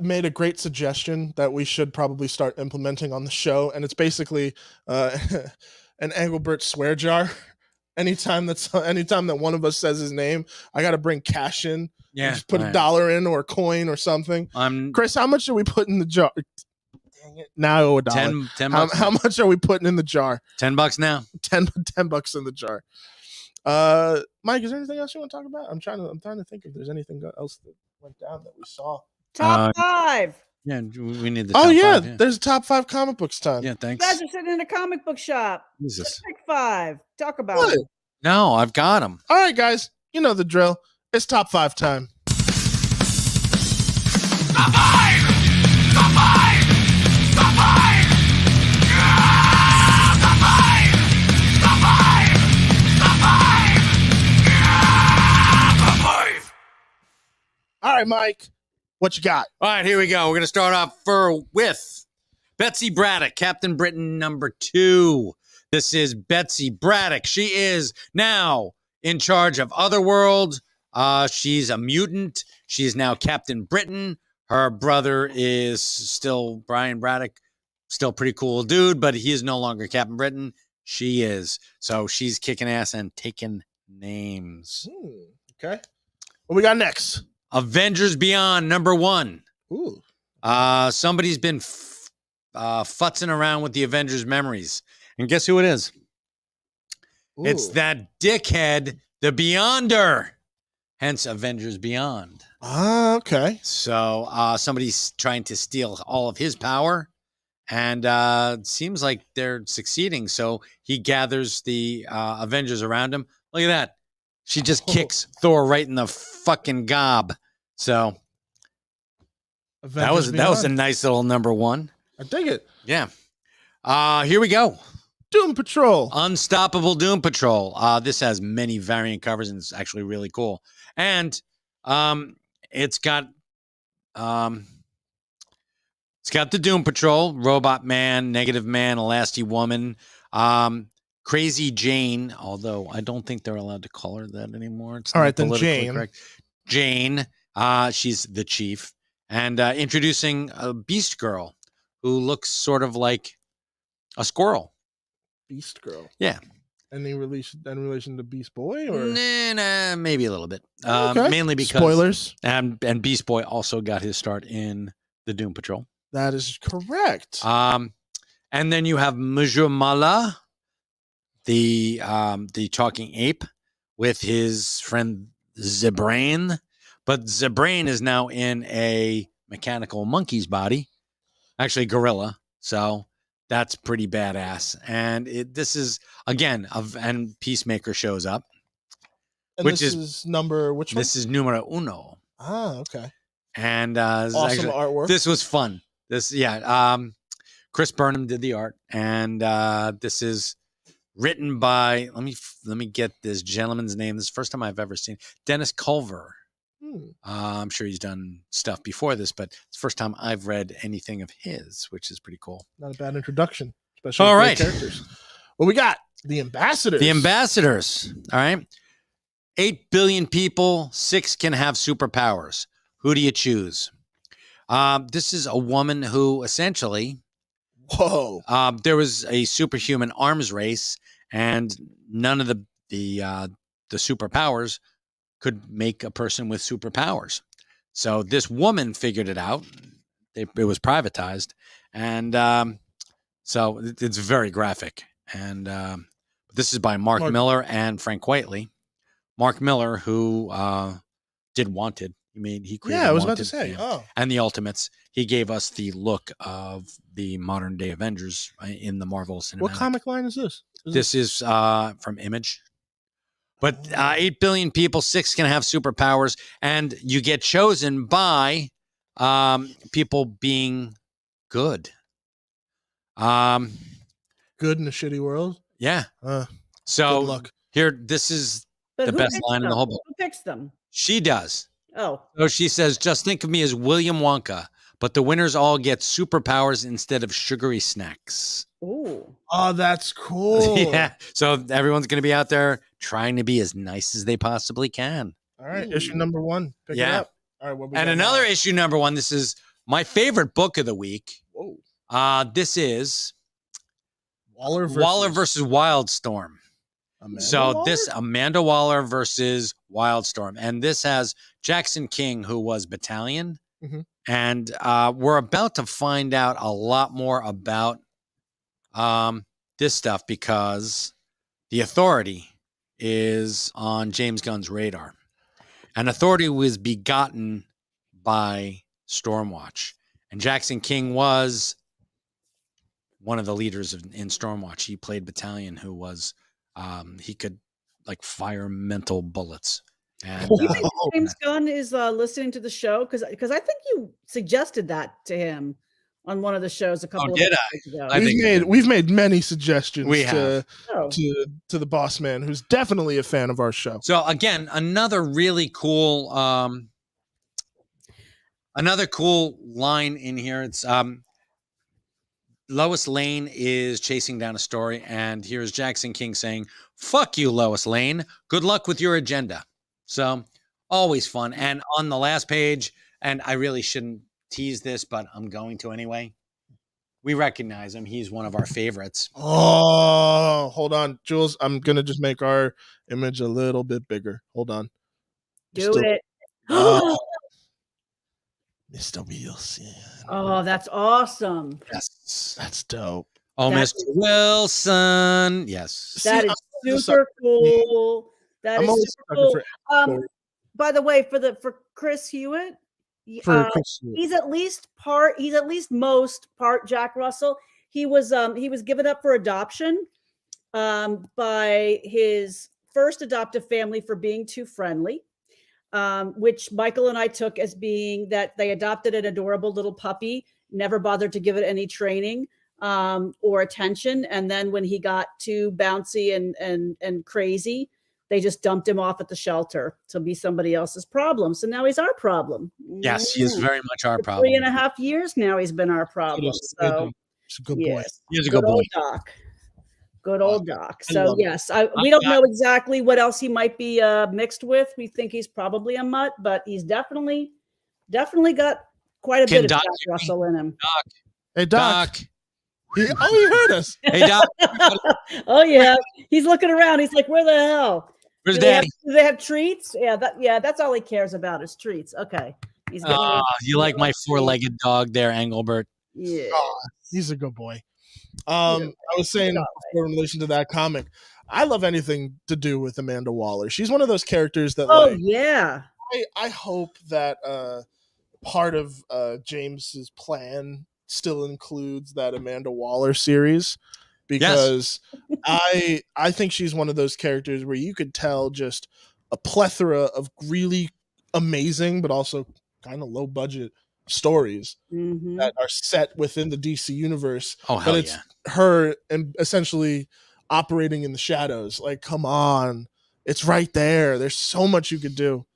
made a great suggestion that we should probably start implementing on the show, and it's basically an Engelbert swear jar. Anytime that one of us says his name, I got to bring cash in. Yeah, just put $1 in or a coin or something. Chris, how much should we put in the jar? Dang it! Now I owe $1. $10. How much are we putting in the jar? $10 now. $10 in the jar. Mike, is there anything else you want to talk about? I'm trying to think if there's anything else that went down that we saw. Top 5. Yeah, we need the top 5. Yeah. There's top 5 comic books time. Yeah, thanks. You guys are sitting in a comic book shop. Jesus. Pick 5. Talk about it. No, I've got them. All right, guys. You know the drill. It's top 5 time. Top 5! Top 5! Top 5! Yeah! Top 5! Top 5! Top 5! Yeah! Top 5! All right, Mike. What you got? All right, here we go. We're going to start off with Betsy Braddock, Captain Britain #2. This is Betsy Braddock. She is now in charge of Otherworld. She's a mutant. She is now Captain Britain. Her brother is still Brian Braddock, still pretty cool dude, but he is no longer Captain Britain. She is. So she's kicking ass and taking names. Okay. What we got next? Avengers Beyond #1. Ooh. Somebody's been futzing around with the Avengers memories. And guess who it is? Ooh. It's that dickhead, the Beyonder. Hence Avengers Beyond. Okay. So somebody's trying to steal all of his power. And it seems like they're succeeding. So he gathers the Avengers around him. Look at that. She just kicks Thor right in the fucking gob. So that was a nice little #1. I dig it. Yeah. Here we go. Doom Patrol. Unstoppable Doom Patrol. This has many variant covers and it's actually really cool. And it's got the Doom Patrol, Robot Man, Negative Man, Elasti Woman, Crazy Jane, although I don't think they're allowed to call her that anymore. It's All not right, then politically Jane. correct. Jane, she's the chief. And introducing a Beast Girl who looks sort of like a squirrel. Beast Girl. Yeah. Any relation to Beast Boy? Or? Nah, maybe a little bit. Okay. Mainly because spoilers. And Beast Boy also got his start in the Doom Patrol. That is correct. And then you have Mujamala, the talking ape, with his friend Zebrain. But Zebrain is now in a mechanical monkey's body, actually gorilla. So that's pretty badass. And this is, again, and Peacemaker shows up. And which this is number, which one? This is numero uno. Ah, okay. And awesome actually, artwork. This was fun. Chris Burnham did the art. And this is written by, let me get this gentleman's name. This is the first time I've ever seen Dennis Culver. I'm sure he's done stuff before this, but it's the first time I've read anything of his, which is pretty cool. Not a bad introduction, especially all for right. characters. Well, we got the Ambassadors. The Ambassadors. All right. 8 billion people, 6 can have superpowers. Who do you choose? This is a woman who essentially, there was a superhuman arms race, and none of the superpowers could make a person with superpowers. So this woman figured it out. It was privatized, and so it's very graphic. And this is by Mark Miller and Frank Whiteley. Mark Miller, who did Wanted. He created I was Wanted, about to say. and the Ultimates. He gave us the look of the modern day Avengers in the Marvel Cinematic. What comic line is this? This is from Image. But 8 billion people, 6 can have superpowers, and you get chosen by people being good. Good in a shitty world? Yeah. Good So luck. here, this is But the who best picks line in the them? whole book. Who picks them? She does. Oh. So she says, just think of me as William Wonka, but the winners all get superpowers instead of sugary snacks. Ooh. Oh, that's cool. Yeah. So everyone's going to be out there trying to be as nice as they possibly can. All right. Issue number 1. Pick it up. All right. What we And got another now? issue number 1. This is my favorite book of the week. Whoa. This is Waller versus Wildstorm. Amanda This Amanda Waller versus Wildstorm, and this has Jackson King, who was Battalion, and we're about to find out a lot more about this stuff because the Authority is on James Gunn's radar, and Authority was begotten by Stormwatch, and Jackson King was one of the leaders in Stormwatch. He played Battalion, who was he could like fire mental bullets. And you think James Gunn is listening to the show? Because I think you suggested that to him on one of the shows a couple of weeks ago. We've made many suggestions to the boss man, who's definitely a fan of our show. So again, another really cool line in here. It's Lois Lane is chasing down a story, and here's Jackson King saying, "Fuck you, Lois Lane. Good luck with your agenda." So always fun. And on the last page, and I really shouldn't tease this, but I'm going to anyway. We recognize him. He's one of our favorites. Oh, hold on, Jules. I'm going to just make our image a little bit bigger. Hold on. Do it. Mr. Wilson. Oh, that's awesome. Yes. That's dope. Oh, Mr. Wilson. Yes. That is super cool. That is super cool. By the way, for Chris Hewitt, he's at least most part Jack Russell. He was given up for adoption by his first adoptive family for being too friendly. Which Michael and I took as being that they adopted an adorable little puppy, never bothered to give it any training. or attention. And then when he got too bouncy and crazy, they just dumped him off at the shelter to be somebody else's problem. So now he's our problem. Yes, he is very much our For problem. 3.5 years now he's been our problem. So He's a good boy. yes, He is a good boy. old Doc. Good old Doc. I So love it. yes, we don't know exactly what else he might be mixed with. We think he's probably a mutt, but he's definitely got quite a bit of Jack Russell in him. Hey, Doc. Doc. He heard us. Hey, Doc. Oh yeah, he's looking around. He's like, "Where the hell? Where's Do they have- Daddy? do they have treats? Yeah, that's all he cares about is treats. Okay, he's getting Oh, you like my four-legged dog there, Engelbert? yeah. Oh, he's a good boy. I was saying before in relation to that comic, I love anything to do with Amanda Waller. She's one of those characters that Oh like, yeah. I hope that part of James's plan still includes that Amanda Waller series, because I think she's one of those characters where you could tell just a plethora of really amazing but also kind of low budget stories Mhm. that are set within the DC universe. Oh, hell But it's yeah. her and essentially operating in the shadows. Like, come on, it's right there. There's so much you could do.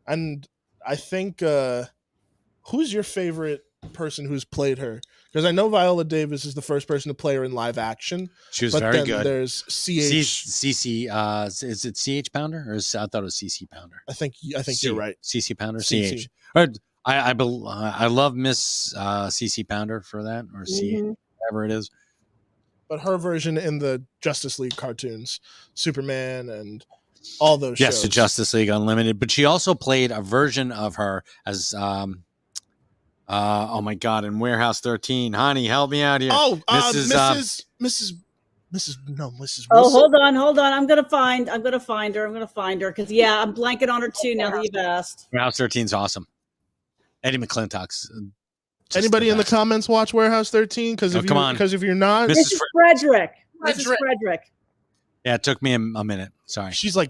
And I think who's your favorite person who's played her? Because I know Viola Davis is the first person to play her in live action. She was But very then good. there's CH. CC, is it CH Pounder or I thought it was CC Pounder? I think you're right. CC Pounder, CC. CH. Or I love Miss CC Pounder for that, or CH, Mhm. whatever it is. But her version in the Justice League cartoons, Superman and all those Yes, shows. the Justice League Unlimited. But she also played a version of her as oh my God, in Warehouse 13. Honey, help me out here. Oh, Mrs. Mrs. Oh, Wilson. hold on. I'm gonna find her because I'm blanking on her too now that you've asked. Warehouse 13 is awesome. Eddie McClintock's. just Anybody in the best. comments watch Warehouse 13? Because Oh, come on. Because if you're not, Mrs. Mrs. Frederick. Frederick. Mrs. Frederick. Yeah, it took me a minute. Sorry. she's like,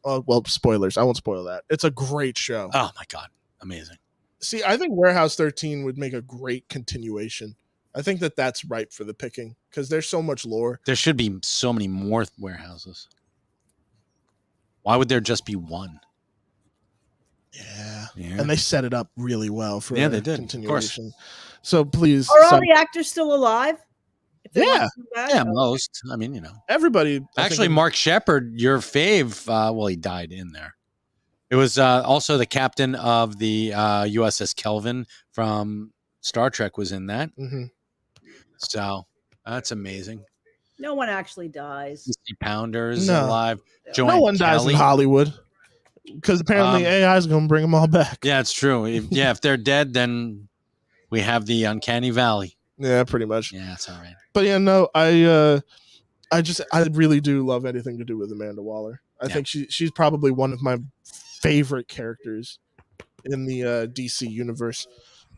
well, spoilers. I won't spoil that. It's a great show. Oh my God, amazing. See, I think Warehouse 13 would make a great continuation. I think that's ripe for the picking because there's so much lore. There should be so many more warehouses. Why would there just be one? Yeah. Yeah. And they set it up really well for Yeah, a they did, of continuation. So please, Are all the actors still alive? If they want Yeah. to come back? Yeah, Okay. most. I mean, everybody. I Actually, think- Mark Shepard, your fave, well, he died in there. It was also the captain of the USS Kelvin from Star Trek was in that. Mhm. So that's amazing. No one actually dies. 60 Pounders No. alive. No Joanne no one dies Kelly. in Hollywood because apparently AI is going to bring them all back. Yeah, it's true. If they're dead, then we have the Uncanny Valley. Yeah, pretty much. Yeah, it's all right. But yeah, no, I really do love anything to do with Amanda Waller. I Yeah. think she's probably one of my favorite characters in the DC universe.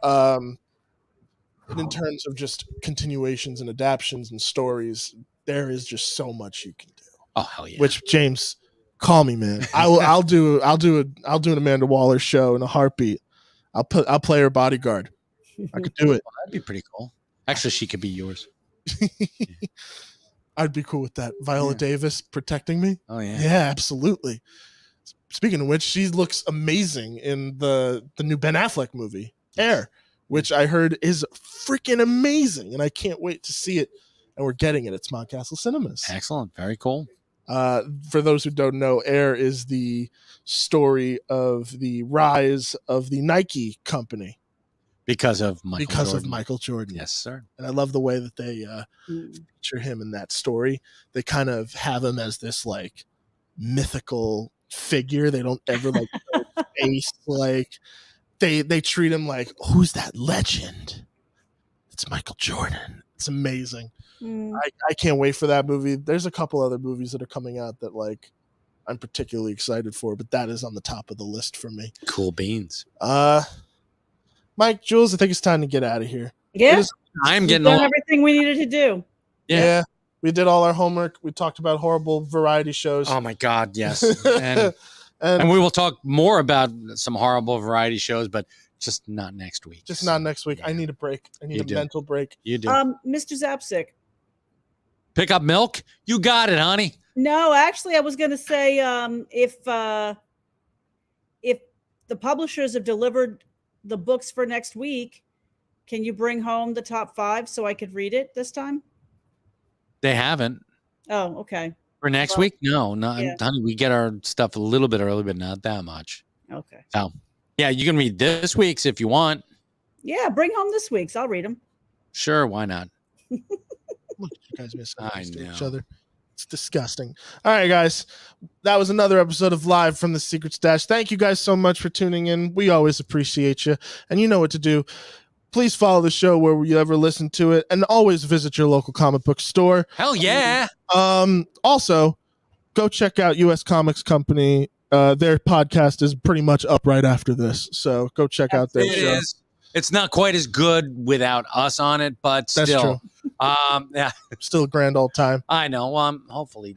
And in terms of just continuations and adaptions and stories, there is just so much you can do. Oh, hell yeah. Which, James, call me, man. I'll do an Amanda Waller show in a heartbeat. I'll play her bodyguard. I could do it. That'd be pretty cool. Actually, she could be yours. I'd be cool with that. Viola Yeah. Davis protecting me. Oh, yeah. Yeah, absolutely. Speaking of which, she looks amazing in the new Ben Affleck movie, Air, which I heard is freaking amazing, and I can't wait to see it. And we're getting it at Mountcastle Cinemas. Excellent. Very cool. For those who don't know, Air is the story of the rise of the Nike company Because of Michael Jordan. Michael Jordan. Yes, sir. And I love the way that they feature him in that story. They kind of have him as this like mythical figure. They don't ever like face like they treat him like, who's that legend? It's Michael Jordan. It's amazing. Mm. I can't wait for that movie. There's a couple other movies that are coming out that like I'm particularly excited for, but that is on the top of the list for me. Cool beans. Mike, Jules, I think it's time to get out of here. Yeah, It is- I'm we've getting done all. everything we needed to do. Yeah. We did all our homework. We talked about horrible variety shows. Oh my God, yes. And we will talk more about some horrible variety shows, but Just not next week. Just not next week. Yeah. I need a break. I need You a do. mental break. You do. Mr. Zapsik. Pick up milk? You got it, honey. No, actually, I was going to say if the publishers have delivered the books for next week, can you bring home the top 5 so I could read it this time? They haven't. Oh, okay. For next Well, week? No, honey, we get our stuff a little bit early, but not that much. Okay. So, yeah, you can read this week's if you want. Yeah, bring home this week's. I'll read them. Sure, why not? Look at you guys misunderstood I each know. other. It's disgusting. All right, guys. That was another episode of Live from the Secret Stash. Thank you guys so much for tuning in. We always appreciate you. And you know what to do. Please follow the show where you ever listen to it. And always visit your local comic book store. Hell yeah. Also, go check out US Comics Company. Their podcast is pretty much up right after this. So go check out their It show. is. It's not quite as good without us on it, but That's still. true. Yeah, Still a grand old time. I know. Well, hopefully,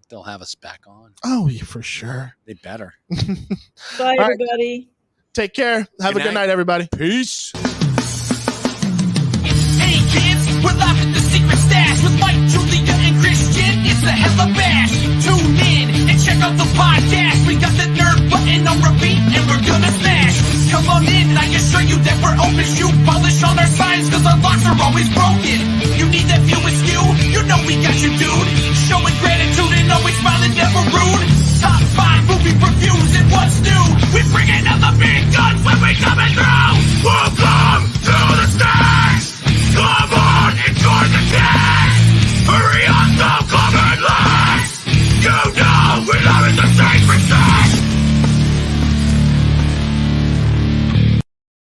they'll have us back on. Oh, yeah, for sure. They better. Bye, right. everybody. Take care. Have Good a good night. night, everybody. Peace. Hey kids, we're live at the Secret Stash with Mike, Julia, and Christian. It's a hella bash. Tune in and check out the podcast. We got the nerd button on repeat and we're gonna smash. Come on in and I assure you that we're open shoe polish on our signs cause our locks are always broken. You need that view askew? You know we got you, dude. Showing gratitude and always smiling, never rude. Top 5 movie reviews and what's new. We bringing out the big guns when we coming through. Welcome to the stage. Come on, enjoy the day. Hurry up, don't come in late. You know we love it, the sacred thing.